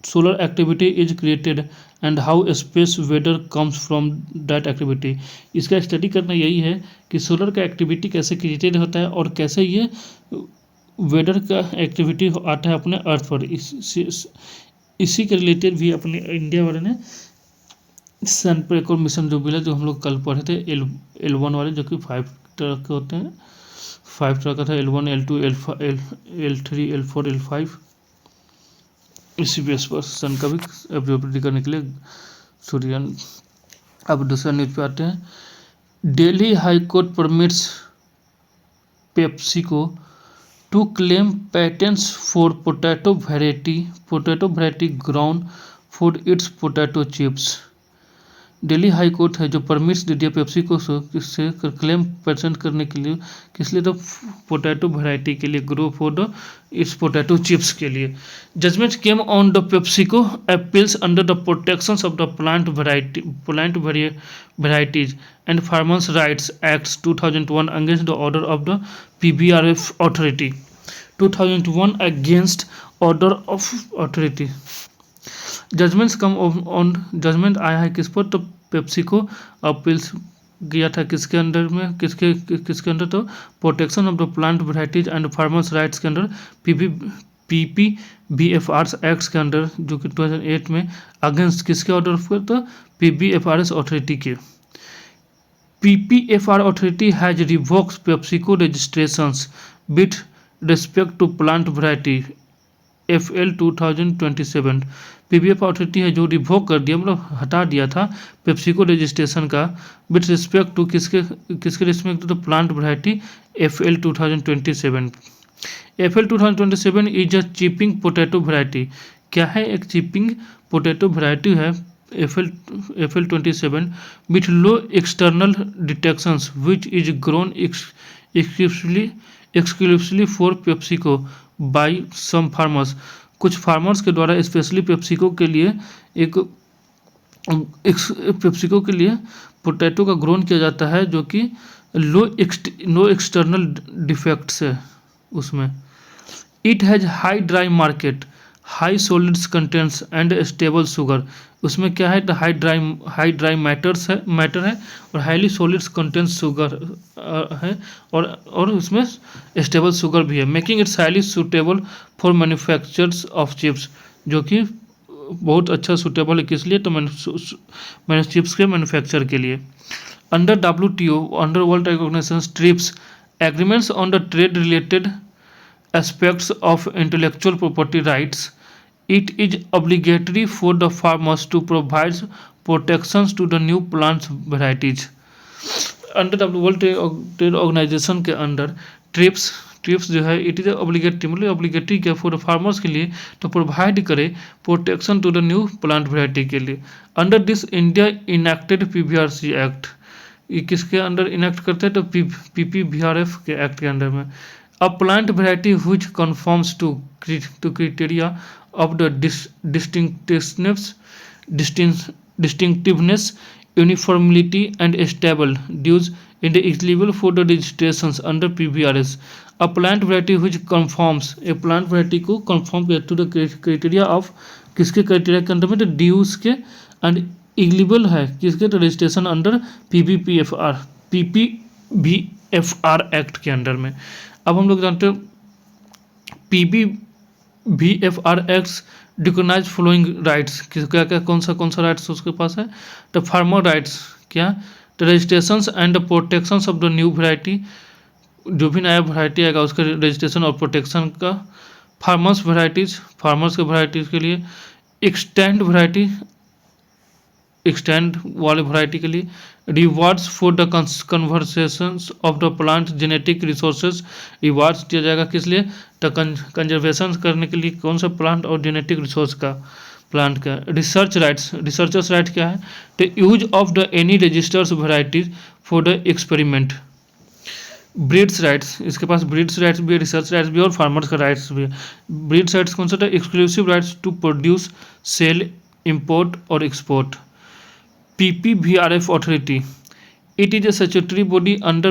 solar activity is created and how space weather comes from that activity. इसका study करना यही है कि solar का activity कैसे created होता है और कैसे ये वेदर का एक्टिविटी आता है अपने अर्थ पर। इसी के रिलेटेड भी अपने इंडिया वाले ने सन पर एक और मिशन जो मिला, जो हम लोग कल पढ़े थे, L1 वाले, जो कि 5 तरह के होते हैं, 5 तरह का था, L1, L2, L3, L4, L5। इसी बेस पर सन का भी ऑब्जर्वेटरी करने के लिए सूर्यन। अब दूसरा न्यूज पे आते हैं। Delhi high court permits PepsiCo to claim patents for potato variety ground for its potato chips. Delhi high court है जो परमिट्स दे दिया पेप्सिको से क्लेम पेटेंट करने के लिए, किस लिए, तो पोटैटो वैरायटी के लिए, grow for the its potato chips के लिए। Judgement came on the PepsiCo appeals under the protections of the plant varieties and farmers rights act 2001 against the order of the PBRF authority. 2001 against order of authority. Judgements come on, judgement आया है किस पर, तो PepsiCo appeals किया था किसके under में, किसके अंडर, तो protection of the plant varieties and farmers rights के अंडर, PPBFR एक्ट्स के अंडर, जो कि 2008 में, अगेंस्ट किसके ऑर्डर पर, तो PBFRS अथॉरिटी के। PPFR authority has revoked PepsiCo registrations with respect to plant variety FL 2027। PBF authority है जो रिवोक कर दिया, मतलब हटा दिया था पेप्सिको रजिस्ट्रेशन का, विथ रिस्पेक्ट टू किसके respect to plant variety FL 2027। FL 2027 is a chipping potato variety. क्या है, एक चिपिंग पोटैटो वेराइटी है FL 27 with low external detections which is grown exclusively for PepsiCo bye some farmers. कुछ farmers के द्वारा specially PepsiCo के लिए PepsiCo के लिए पोटैटो का ग्रोन किया जाता है, जो कि लो एक्सटर्नल डिफेक्ट्स है उसमें। It has high dry market, high solids contents and stable sugar. उसमें क्या है, तो हाई ड्राई मैटर है और हाईली सॉलिड्स कंटेंट शुगर है, और उसमें स्टेबल शुगर भी है, making its highly suitable for manufactures of chips, जो कि बहुत अच्छा सूटेबल है किस लिए, तो चिप्स के मैन्युफैक्चर के लिए। Under WTO, under world trade organisation, TRIPS agreements on the trade related aspects of intellectual property rights, it is obligatory for the farmers to provide protections to the new plant varieties. Under world trade organisation के under TRIPS जो है, it is obligatory, मतलब obligatory क्या for farmers के लिए, तो provide करे protection to the new plant variety के लिए। Under this India enacted PBRC act, ये किसके अंडर इनैक्ट करते हैं, तो PPBRF के एक्ट के अंडर में। A plant variety which conforms to criteria of the distinctiveness, uniformity and stable dues is eligible for the registrations under PBRS. A plant variety which conforms, a plant variety को conform to the criteria of, किसके criteria के अंदर में, तो dues के, and eligible है किसके, तो रजिस्ट्रेशन अंडर PPBFR एक्ट के अंडर में। अब हम लोग जानते हैं PPBFR acts recognise following rights, क्या क्या कौन सा राइट्स उसके पास है, तो फार्मर राइट्स, क्या the registrations and the protections of the new variety, जो भी नया वैरायटी आएगा उसका रजिस्ट्रेशन और प्रोटेक्शन का। फार्मर्स वैराइटीज़, फार्मर्स के वैराइटीज़ के लिए। एक्सटेंड वैरायटी, एक्सटेंड वाले वैरायटी के लिए। Rewards for the conversations of the plant genetic resources, rewards दिया जाएगा किस लिए, द कंजर्वेशन करने के लिए, कौन सा प्लांट और जेनेटिक रिसोर्स का, प्लांट का। रिसर्च राइट्स, रिसर्चर्स राइट क्या है, the use of the any registers varieties for the experiment. Breeds rights, इसके पास ब्रीड्स राइट्स भी है, रिसर्च राइट्स भी है और फार्मर्स का राइट्स भी है। ब्रीड्स राइट्स कौन सा था, exclusive rights to produce, sell, import और export. PPVRF authority, it is a statutory body under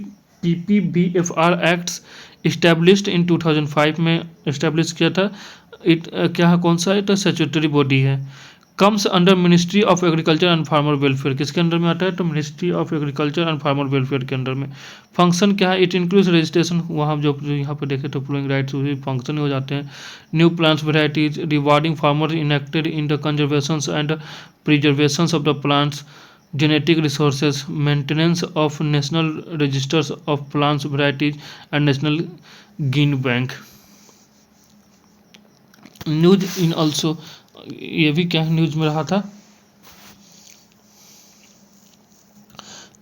PPVFR Acts established in 2005 में इस्टेब्लिश किया था। क्या है, कौन सा, इट स्टैट्यूटरी बॉडी है। Comes under ministry of agriculture and farmer welfare, किसके अंडर में आता है, तो ministry of agriculture and farmer welfare के अंडर में। फंक्शन क्या है, इट इंक्लूड्स रजिस्ट्रेशन, वहाँ जो यहाँ पे देखे तो फ्लोइंग राइट्स भी फंक्शन हो जाते हैं। New plants varieties, rewarding farmer enacted in the conservation and preservation of the plants genetic resources, maintenance of national registers of plants varieties and national gene bank. News in also, ये भी क्या news में रहा था,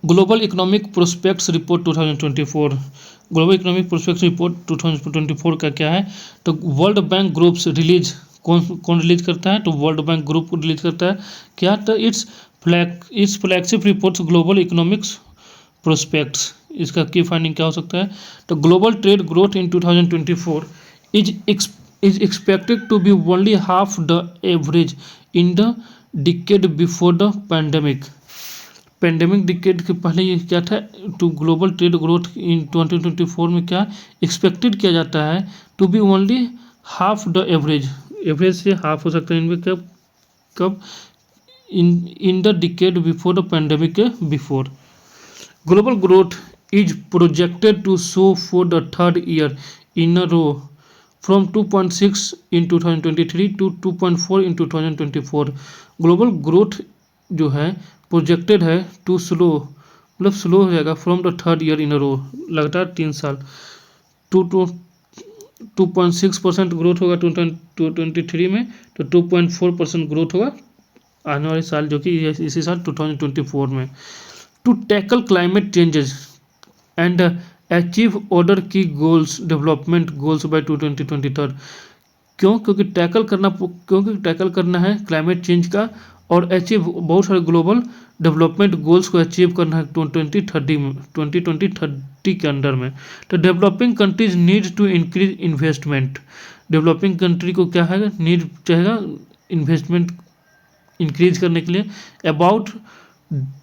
global economic prospects report 2024। Global economic prospects report 2024 का क्या है, तो वर्ल्ड बैंक ग्रुप्स रिलीज, कौन रिलीज करता है, तो वर्ल्ड बैंक ग्रुप को रिलीज करता है क्या, तो it's flagship reports global economics prospects. इसका की फाइंडिंग क्या हो सकता है, तो global trade growth in 2024 is expected to be only half the average in the decade before the pandemic। Pandemic decade के पहले ये क्या था, to global trade growth in 2024 में क्या एक्सपेक्टेड किया जाता है, to be only half the average, average से हाफ हो सकता है इनमें, कब कब, in the decade before the pandemic के before. Global growth is projected to show for the third year in a row from 2.6 in 2023 to 2.4 in 2024। Global growth जो है प्रोजेक्टेड है टू स्लो, मतलब स्लो हो जाएगा, from the third year in a row, लगातार 3 साल। 2.6% growth होगा 2023 में, तो 2.4% ग्रोथ होगा आने वाले साल, जो कि इसी साल 2024 में। To tackle climate changes and achieve order की गोल्स, डेवलपमेंट गोल्स बाय 2023। क्योंकि टैकल करना है क्लाइमेट चेंज का और अचीव बहुत सारे ग्लोबल डेवलपमेंट गोल्स को अचीव करना है 2030 के अंडर में। तो developing countries need to increase investment, developing country को क्या है, नीड चाहेगा इन्वेस्टमेंट इंक्रीज करने के लिए, अबाउट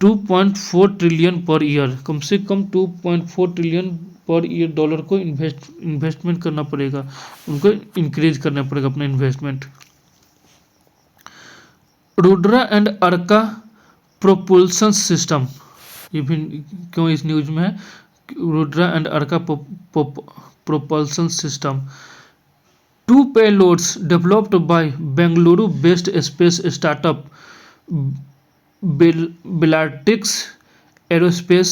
2.4 ट्रिलियन पर ईयर, कम से कम 2.4 ट्रिलियन पर ईयर डॉलर को इन्वेस्टमेंट करना पड़ेगा, उनको इंक्रीज करना पड़ेगा अपना investment. Rudra and Arka propulsion system, ये भी क्यों इस न्यूज में है, Rudra and Arka propulsion system. Two payloads developed by Bengaluru based space startup Bellatrix Aerospace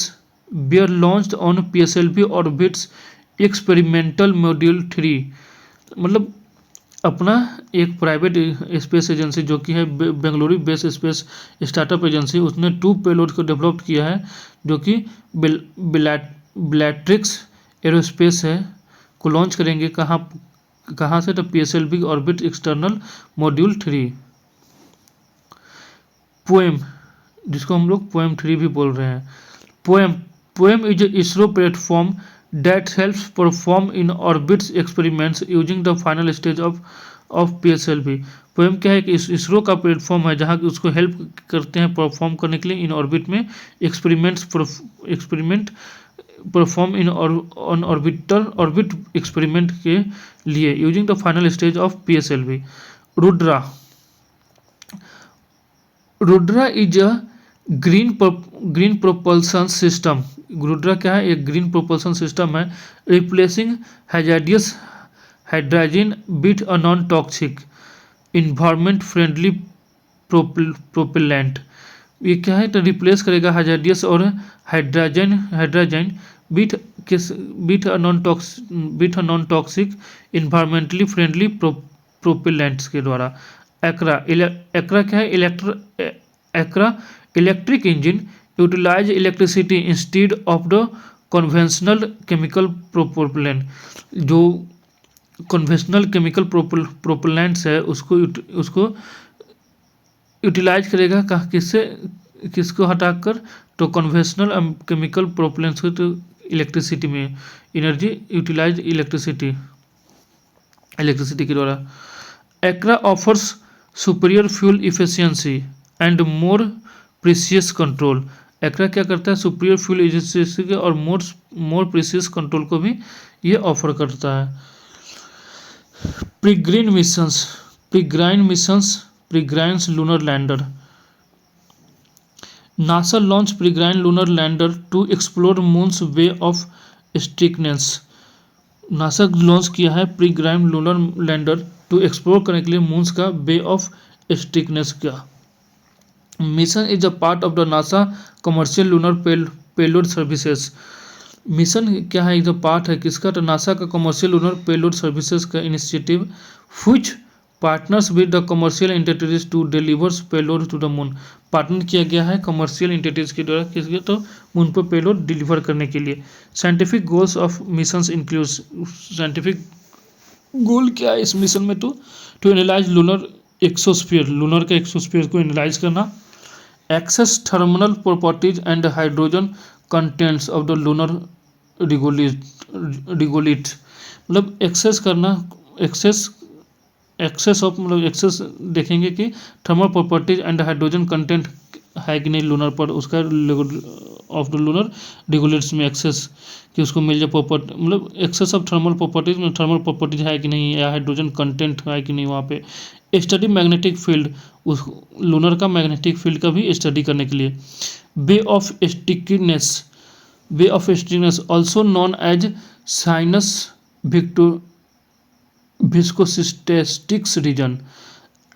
were launched on PSLV orbits experimental module 3। मतलब अपना एक प्राइवेट स्पेस एजेंसी जो कि है Bengaluru based space startup agency, उसने 2 पेलोड को डेवलप किया है जो कि बेलाट्रिक्स एरोस्पेस है, को लॉन्च करेंगे कहाँ से, तो PSLV orbit external module 3। Poem, जिसको हम लोग पोएम 3 भी बोल रहे हैं। Poem is ISRO platform that helps perform in orbits experiments using the final stage of PSLV। Poem क्या है कि इसरो का प्लेटफॉर्म है जहाँ उसको हेल्प करते हैं परफॉर्म करने के लिए इन ऑर्बिट में experiment perform in orbit experiment के लिए using the final stage of PSLV। Rudra is a green propulsion system. Rudra क्या है, एक ग्रीन प्रोपल्सन सिस्टम है, replacing hazardous hydrogen with a non toxic environment friendly propellant. ये क्या है, तो रिप्लेस करेगा हाइड्राडियस और hydrazine with with non toxic environmentally friendly propellants के द्वारा। एक्रा क्या है, एक्रा electric engine utilise electricity instead of the conventional chemical propellant. जो कन्वेंशनल केमिकल प्रोपेलेंट्स है उसको यूटिलाइज करेगा किससे, किसको हटाकर, तो कन्वेंशनल केमिकल प्रोपेलेंट्स को, तो इलेक्ट्रिसिटी में एनर्जी यूटिलाइज इलेक्ट्रिसिटी के द्वारा। एक्रा offers superior fuel efficiency and more precious control. एक्रा क्या करता है, सुपीरियर फ्यूल इफिशियंसी के और मोर प्रीसियस कंट्रोल को भी ये ऑफर करता है। Peregrine lunar lander. NASA launched Peregrine lunar lander to explore Moon's way of steepness. NASA launch किया है Peregrine lunar lander to explore करने के लिए मून्स का वे ऑफ स्टिकनेस का। Mission is a part of the NASA commercial lunar payload services. Mission क्या है, is a part है किसका, तो नासा का कमर्शियल लूनर पेलोड सर्विसेज का initiative which partners with the commercial entities to delivers payload to the moon. Partner किया गया है कमर्शियल एंटिटीज के द्वारा किसके, तो मून पर पेलोड डिलीवर करने के लिए। Scientific goals of missions includes, scientific goal क्या है इस मिशन में, to analyse lunar exosphere, lunar का एक्सोस्फीयर को एनालाइज करना। Access thermal properties and hydrogen contents of the lunar regolith, मतलब एक्सेस करना, एक्सेस ऑफ मतलब एक्सेस देखेंगे कि thermal properties and hydrogen content है कि नहीं लूनर पर, उसका ऑफ द लूनर रिगोलेट्स में एक्सेस कि उसको मिल जाए प्रॉपर्टी, मतलब एक्सेस ऑफ थर्मल प्रॉपर्टीज में थर्मल प्रॉपर्टीज है कि नहीं, या हाइड्रोजन कंटेंट है कि नहीं वहाँ पे। स्टडी मैग्नेटिक फील्ड, उस लूनर का मैग्नेटिक फील्ड का भी स्टडी करने के लिए। Way of stickiness also non age sinus viscosstatistics region,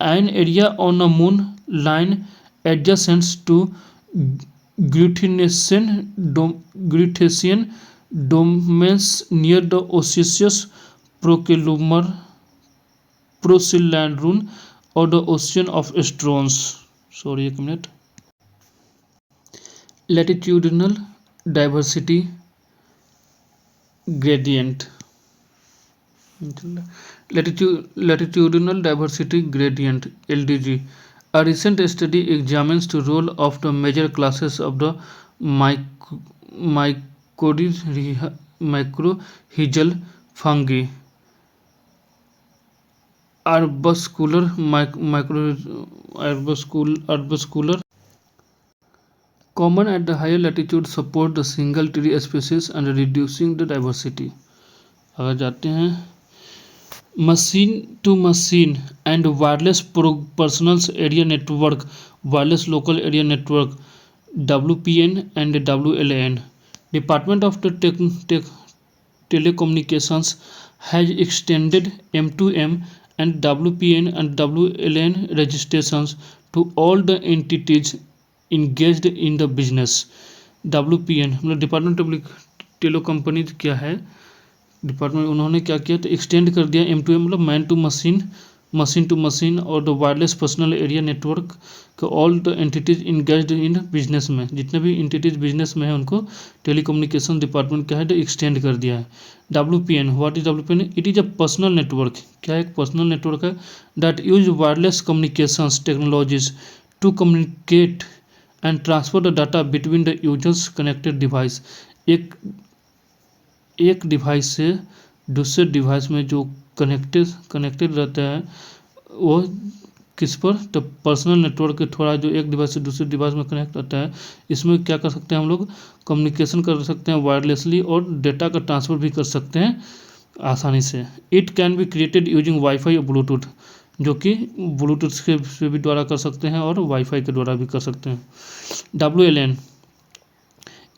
an area on a moon line adjacent to Grecian domains near the Osseous Procylindron or the Ocean of Strons. Sorry, एक minute. Latitudinal diversity gradient. Latitudinal diversity gradient (LDG). A recent study examines the role of the major classes of the mycorrhizal fungi, arbuscular, common at the higher latitude, support the single tree species and reducing the diversity। अगर जाते हैं machine to machine and wireless personal area network, wireless local area network WPN and WLAN। Department of the telecommunications has extended M2M and WPN and WLAN registrations to all the entities engaged in the business। WPN मतलब department of टेलो company क्या है, department उन्होंने क्या किया, तो extend कर दिया M2M मतलब man to machine, machine to machine और the wireless personal area network के all the entities engaged in business में, जितने भी एंटिटीज बिजनेस में है उनको टेलीकम्युनिकेशन डिपार्टमेंट क्या है, तो एक्सटेंड कर दिया है। WPN, what is WPN? It is a personal network, क्या एक पर्सनल नेटवर्क है that use wireless communications technologies to communicate and transfer the data between the users connected device. एक डिवाइस से दूसरे डिवाइस में जो कनेक्टेड रहता है वो किस पर, तो पर्सनल नेटवर्क के थोड़ा जो एक डिवाइस से दूसरे डिवाइस में कनेक्ट होता है, इसमें क्या कर सकते हैं हम लोग, कम्युनिकेशन कर सकते हैं वायरलेसली और डेटा का ट्रांसफ़र भी कर सकते हैं आसानी से। It can be created using wifi और ब्लूटूथ, जो कि ब्लूटूथ के से भी द्वारा कर सकते हैं और वाईफाई के द्वारा भी कर सकते हैं। WLAN,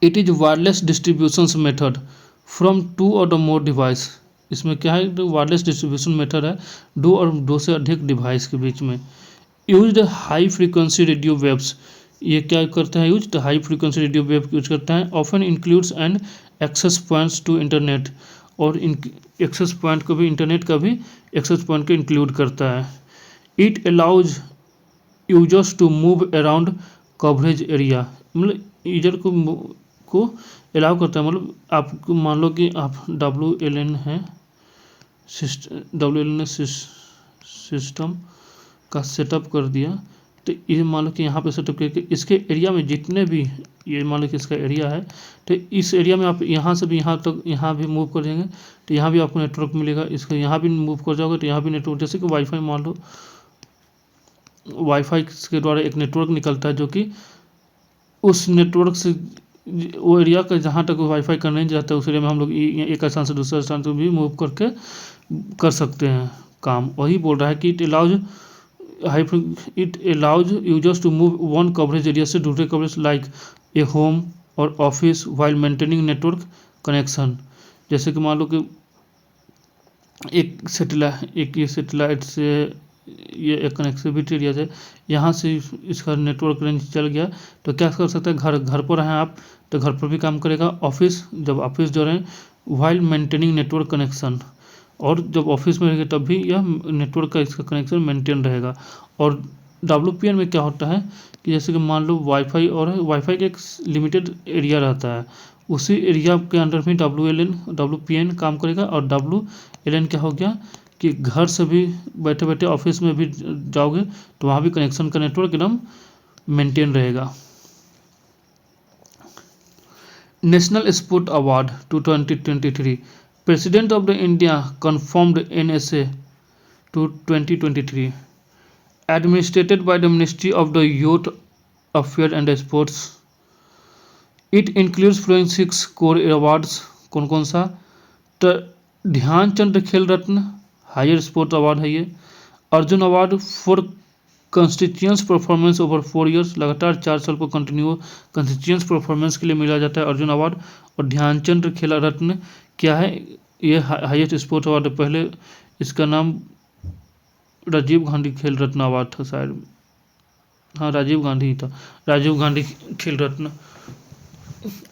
it is wireless distribution method from 2 और मोर डिवाइस। इसमें क्या है, तो वायरलेस डिस्ट्रीब्यूशन मेथड है 2 और 2 से अधिक डिवाइस के बीच में। Used high frequency radio waves, ये क्या करता है use, high frequency radio wave use करता है। Often includes and access points to internet, और एक्सेस पॉइंट को भी, इंटरनेट का भी एक्सेस पॉइंट को इंक्लूड करता है। It allows users to move around coverage area, मतलब यूजर को अलाउ करता है, मतलब आपको मान लो कि आप WLAN है, WLAN ने सिस्टम का सेटअप कर दिया, तो ये मान लो कि यहाँ पे सेटअप करके इसके एरिया में जितने भी, ये मान लो कि इसका एरिया है, तो इस एरिया में आप यहाँ से भी यहाँ तक, यहाँ भी मूव कर जाएंगे तो यहाँ भी आपको नेटवर्क मिलेगा। इसको यहाँ भी मूव कर जाओगे तो यहाँ भी नेटवर्क, जैसे कि वाईफाई मान लो, वाईफाई के द्वारा एक नेटवर्क निकलता है जो कि उस नेटवर्क से वो एरिया का जहाँ तक वाईफाई करने जाता है उस एरिया में हम लोग एक स्थान से दूसरे स्थान से भी मूव करके कर सकते हैं काम। वही बोल रहा है कि it allows users to move one coverage area से दूसरे कवरेज लाइक ए होम और office while maintaining network connection. जैसे कि मान लो कि एक सेटेलाइट से ये एक कनेक्टिविटी एरिया है, यहाँ से इसका नेटवर्क रेंज चल गया तो क्या कर सकते हैं, घर पर हैं आप तो घर पर भी काम करेगा। ऑफिस, जब ऑफिस जो रहें, वाइल मेंटेनिंग नेटवर्क कनेक्शन, और जब ऑफिस में रहेंगे तब भी यह नेटवर्क का इसका कनेक्शन मेंटेन रहेगा। और WPN में क्या होता है कि जैसे कि मान लो वाईफाई, और वाईफाई का एक लिमिटेड एरिया रहता है, उसी एरिया के अंदर में WPN काम करेगा। और WLAN क्या हो गया कि घर से भी बैठे बैठे ऑफिस में भी जाओगे तो वहाँ भी कनेक्शन का नेटवर्क एकदम मेंटेन रहेगा। National sport award 2023, president of the India confirmed NSA to 2023, administered by the Ministry of the Youth Affairs and Sports. It includes following 6 core awards। कौन कौन सा, तो ध्यानचंद खेल रत्न हायर स्पोर्ट अवार्ड है ये। Arjun award for कंस्टिट्यूंस performance over 4 years, लगातार 4 साल को continue कंस्टिट्यूंस performance के लिए मिला जाता है अर्जुन अवार्ड। और ध्यानचंद खेल रत्न क्या है, ये हाईएस्ट स्पोर्ट अवार्ड है। पहले इसका नाम राजीव गांधी खेल रत्न अवार्ड था शायद, हाँ राजीव गांधी ही था, राजीव गांधी खेल रत्न,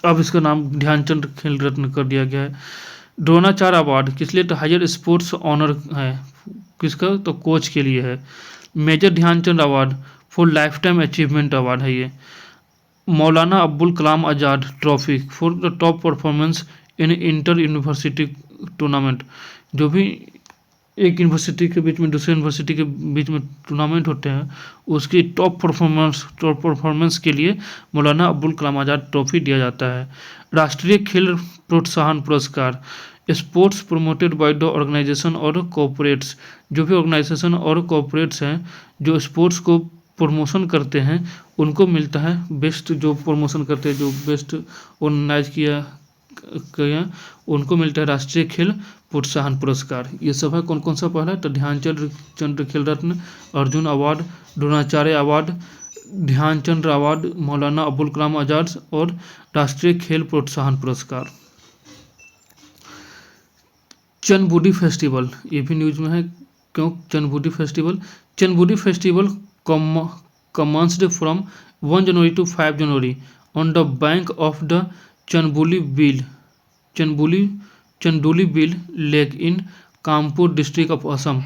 अब इसका नाम ध्यानचंद खेल रत्न कर दिया गया है। द्रोणाचार्य अवार्ड किस लिए, तो हायर स्पोर्ट्स ऑनर है, किसका, तो कोच के लिए है। Major Dhyanchand award for lifetime achievement award है ये। Maulana Abdul Kalam Azad trophy for the top performance in inter university tournament, जो भी एक यूनिवर्सिटी के बीच में दूसरे यूनिवर्सिटी के बीच में टूर्नामेंट होते हैं उसकी टॉप परफॉर्मेंस के लिए मौलाना अब्दुल कलाम आज़ाद ट्रॉफी दिया जाता है। राष्ट्रीय खेल प्रोत्साहन पुरस्कार, sports promoted by the organisation और कॉर्पोरेट्स, जो भी ऑर्गेनाइजेशन और कॉर्पोरेट्स हैं जो स्पोर्ट्स को प्रमोशन करते हैं उनको मिलता है बेस्ट, जो प्रमोशन करते हैं, जो बेस्ट ऑर्गेनाइज किया उनको मिलता है राष्ट्रीय खेल प्रोत्साहन पुरस्कार। ये सब है, कौन कौन सा पहला, तो Dhyanchand Khel Ratna, Arjuna award, Dronacharya award, Dhyanchand award, Maulana Abdul Kalam आज़ाद और राष्ट्रीय खेल प्रोत्साहन पुरस्कार। चंदबुद्दी फेस्टिवल, ये भी न्यूज में है, क्यों चंदबुद्दी festival commenced from 1 January to 5 January on the bank of the Chanduli Bil lake in Kanpur district of Assam.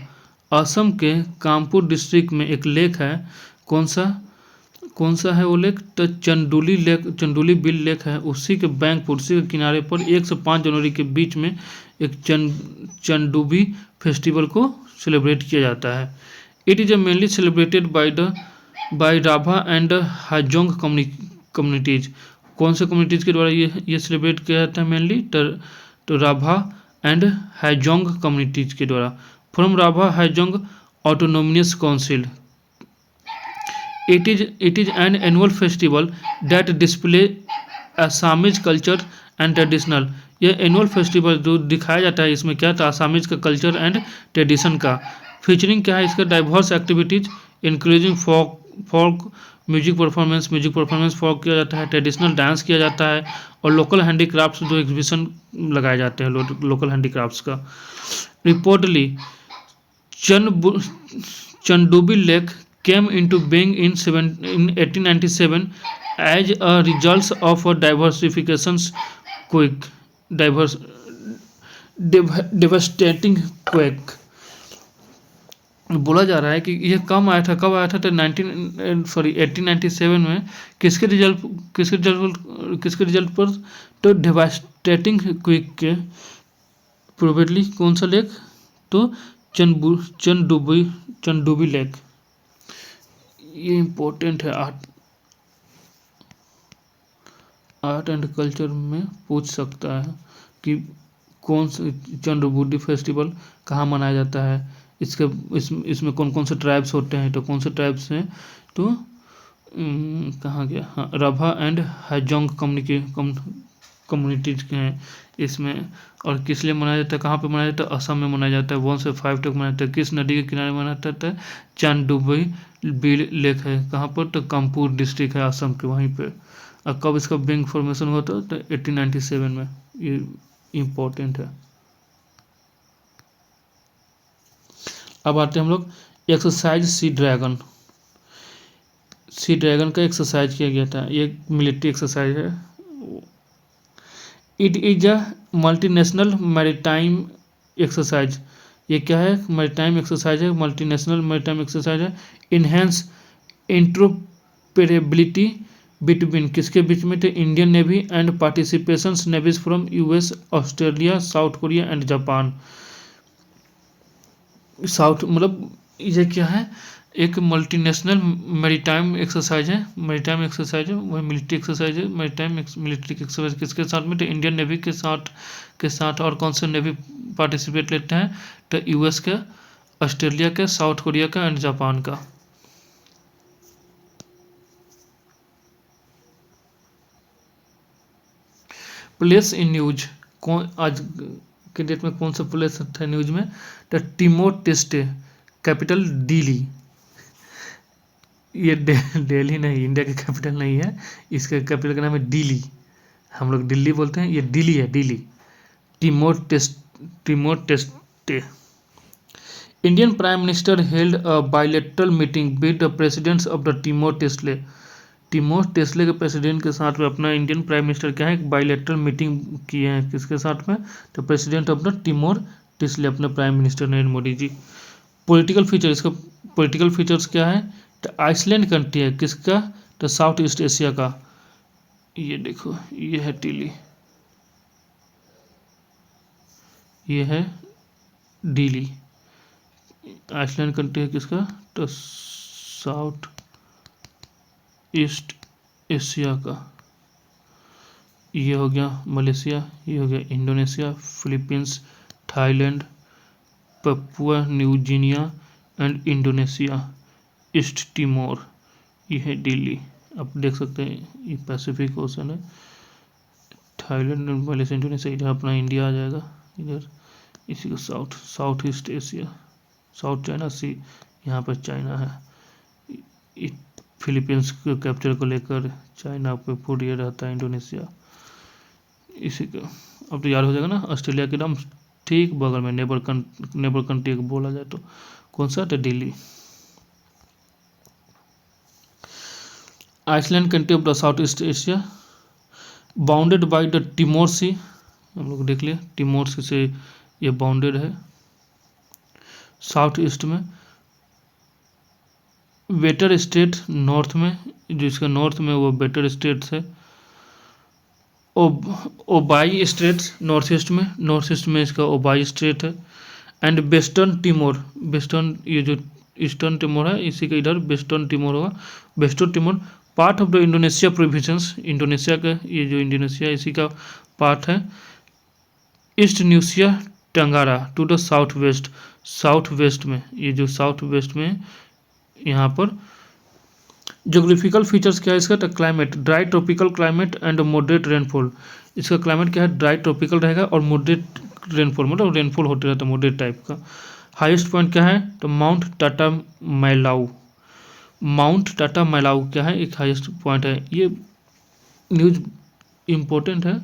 Assam के कानपुर डिस्ट्रिक्ट में एक लेक है, कौन सा है वो लेक, तो चंदुली बिल लेक है, उसी के उसी के किनारे पर 1 से 5 जनवरी के बीच में एक चंदुबी फेस्टिवल को सेलिब्रेट किया जाता है। It is mainly celebrated by Rabha and Hajong communities. कौन से कम्युनिटीज़ के द्वारा ये सेलिब्रेट किया जाता है मेनली, तो राभा एंड हाजोंग कम्युनिटीज के द्वारा। From Rabha Hajong autonomous council. It is an annual festival that display Assamese culture and traditional. यह एनुअल फेस्टिवल जो दिखाया जाता है इसमें क्या था, आसामीज का कल्चर एंड ट्रेडिशन का। फीचरिंग क्या है इसका, diverse activities including folk music performance folk किया जाता है, ट्रेडिशनल डांस किया जाता है और लोकल हैंडीक्राफ्ट्स जो एग्जीबिशन लगाए जाते हैं लोकल हैंडीक्राफ्ट्स का। Reportedly Chandubi lake came into being in 1897 as a result of a diversifications quick diverse devastating quake। बोला जा रहा है कि यह कम आया था, कब आया था, तो 1897 में। किसके रिजल्ट पर, तो डेवास्टेटिंग क्विक के प्रोबेबली कौन सा लेक, तो चंदुबी लेक। ये इम्पोर्टेंट है, आर्ट एंड कल्चर में पूछ सकता है कि कौन सा चंद्रबुड्डी फेस्टिवल कहाँ मनाया जाता है, इसमें कौन कौन से ट्राइब्स होते हैं, तो कौन से ट्राइब्स हैं, तो कहाँ गया, हाँ, रभा एंड हाजोंग कम्युनिटीज के हैं इसमें। और किस लिए मनाया जाता है, कहाँ पे मनाया जाता है, असम में मनाया जाता है, 1 से 5 तक मनाया जाता है। किस नदी के किनारे मनाया जाता है, चांदडुबी बिल लेक है, कहाँ पर, तो कानपुर डिस्ट्रिक्ट है असम के, वहीं पे। और कब इसका बैंक फॉर्मेशन हुआ था, तो 1897 में। ये इम्पोर्टेंट है। अब आते हैं हम लोग एक्सरसाइज सी ड्रैगन का एक्सरसाइज किया गया था, ये मिलिट्री एक्सरसाइज है। It is a multinational maritime exercise. ये क्या है, मैरीटाइम एक्सरसाइज है, मल्टीनेशनल मैरीटाइम एक्सरसाइज है। इनहेंस इंट्रोपरेबिलिटी बिटवीन, किसके बीच में, थे, Indian navy and participations navies from US, Australia, South Korea and Japan. South मतलब ये क्या है, एक मल्टीनेशनल मैरीटाइम एक्सरसाइज है, वह मिलिट्री एक्सरसाइज है। मैरीटाइम मिलिट्री एक्सरसाइज किसके साथ में, तो इंडियन नेवी के साथ और कौन से नेवी पार्टिसिपेट लेते हैं, तो यूएस का, ऑस्ट्रेलिया का, साउथ कोरिया का एंड जापान का। प्लेस इन न्यूज, कौन आज के डेट में कौन सा प्लेस था न्यूज में, तो टिमोर टेस्टे, कैपिटल दिल्ली। ये दिल्ली नहीं, इंडिया की कैपिटल नहीं है, इसका कैपिटल का नाम है दिल्ली। हम लोग दिल्ली बोलते हैं, ये दिल्ली है, Delhi. टिमोर टेस्टे। Indian prime minister held a bilateral meeting with the presidents of the टिमोर टेस्ले। टिमोर टेस्ले के प्रेसिडेंट के साथ में अपना इंडियन प्राइम मिनिस्टर क्या है, एक बायलैटरल मीटिंग किए हैं, किसके साथ में, तो प्रेसिडेंट ऑफ द टिमोर टेस्ले, अपने prime minister Narendra Modi ji. Political feature, इसका पॉलिटिकल फीचर्स क्या है, तो आइसलैंड कंट्री है, किसका, तो साउथ ईस्ट एशिया का। ये देखो, ये है दिल्ली, ये है दिल्ली। आइसलैंड कंट्री है किसका, तो साउथ ईस्ट एशिया का। ये हो गया मलेशिया, ये हो गया Indonesia, Philippines, Thailand, Papua New Guinea and Indonesia. East Timor, ये है दिल्ली। आप देख सकते हैं ये पैसिफिक ओशन है। थाईलैंड, मलेशिया, इंडोनेशिया, इधर अपना इंडिया आ जाएगा, इधर इसी को South East Asia, South China Sea, यहाँ पर चाइना है। फिलीपींस के कैप्चर को लेकर चाइना पे पूरी ये रहता है, इंडोनेशिया इसी का। अब तो याद हो जाएगा ना, ऑस्ट्रेलिया के नाम ठीक बगल में, नेबर कंट्री बोला जाए तो कौन सा, तो Delhi. Iceland country of the South East Asia, bounded by the Timor Sea. हम लोग देख लिया, टिमोर सी से ये बाउंडेड है। साउथ ईस्ट में बेटर स्टेट, नॉर्थ में, जो इसका नॉर्थ में वो बेटर स्टेट्स है। ओबाई स्टेट्स नॉर्थ ईस्ट में इसका ओबाई स्टेट है। एंड वेस्टर्न टिमोर, वेस्टर्न, ये जो ईस्टर्न टिमोर है इसी का इधर वेस्टर्न टिमोर होगा। Western Timor part of the Indonesia province, Indonesia का, ये जो इंडोनेशिया इसी का पार्ट है। East Nusa Tenggara to the south west में, ये जो साउथ वेस्ट में यहाँ पर। जोग्राफिकल फीचर्स क्या है इसका, तो climate dry tropical climate and moderate rainfall. इसका क्लाइमेट क्या है, ड्राई ट्रॉपिकल रहेगा और मॉडरेट रेनफॉल, मतलब रेनफॉल होते रहता है मॉडरेट टाइप का। हाईएस्ट पॉइंट क्या है, तो माउंट टाटा मैलाऊ क्या है, एक हाईएस्ट पॉइंट है। ये न्यूज इम्पोर्टेंट है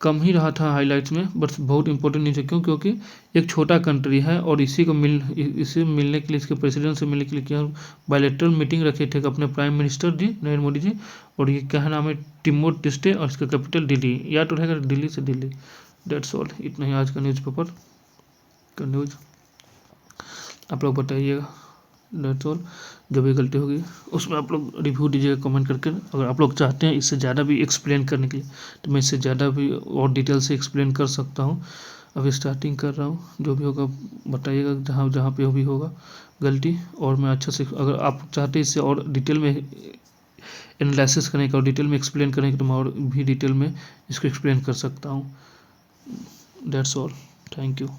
कम ही रहा था हाइलाइट्स में, बट बहुत इंपॉर्टेंट न्यूज़ है। क्यों? क्योंकि एक छोटा कंट्री है और इसे मिलने के लिए, इसके प्रेसिडेंट से मिलने के लिए क्या बायलैटरल मीटिंग रखे थे अपने प्राइम मिनिस्टर जी नरेंद्र मोदी जी। और ये क्या नाम है, टिमोर टिस्टे, और इसका कैपिटल दिल्ली, याद तो रहेगा दिल्ली से दिल्ली। डेट्स ऑल, इतना ही आज का न्यूज़पेपर का न्यूज़। आप लोग बताइएगा, डेट्स ऑल। जो भी गलती होगी उसमें आप लोग रिव्यू दीजिएगा कमेंट करके। अगर आप लोग चाहते हैं इससे ज़्यादा भी एक्सप्लेन करने के लिए तो मैं इससे ज़्यादा भी और डिटेल से एक्सप्लेन कर सकता हूँ। अभी स्टार्टिंग कर रहा हूँ, जो भी होगा बताइएगा जहाँ जहाँ पे भी होगा गलती, और मैं अच्छा से, अगर आप चाहते हैं इससे और डिटेल में एनालिसिस करने का और डिटेल में एक्सप्लेन करने का तो मैं और भी डिटेल में इसको एक्सप्लेन कर सकता हूँ। That's all, thank you.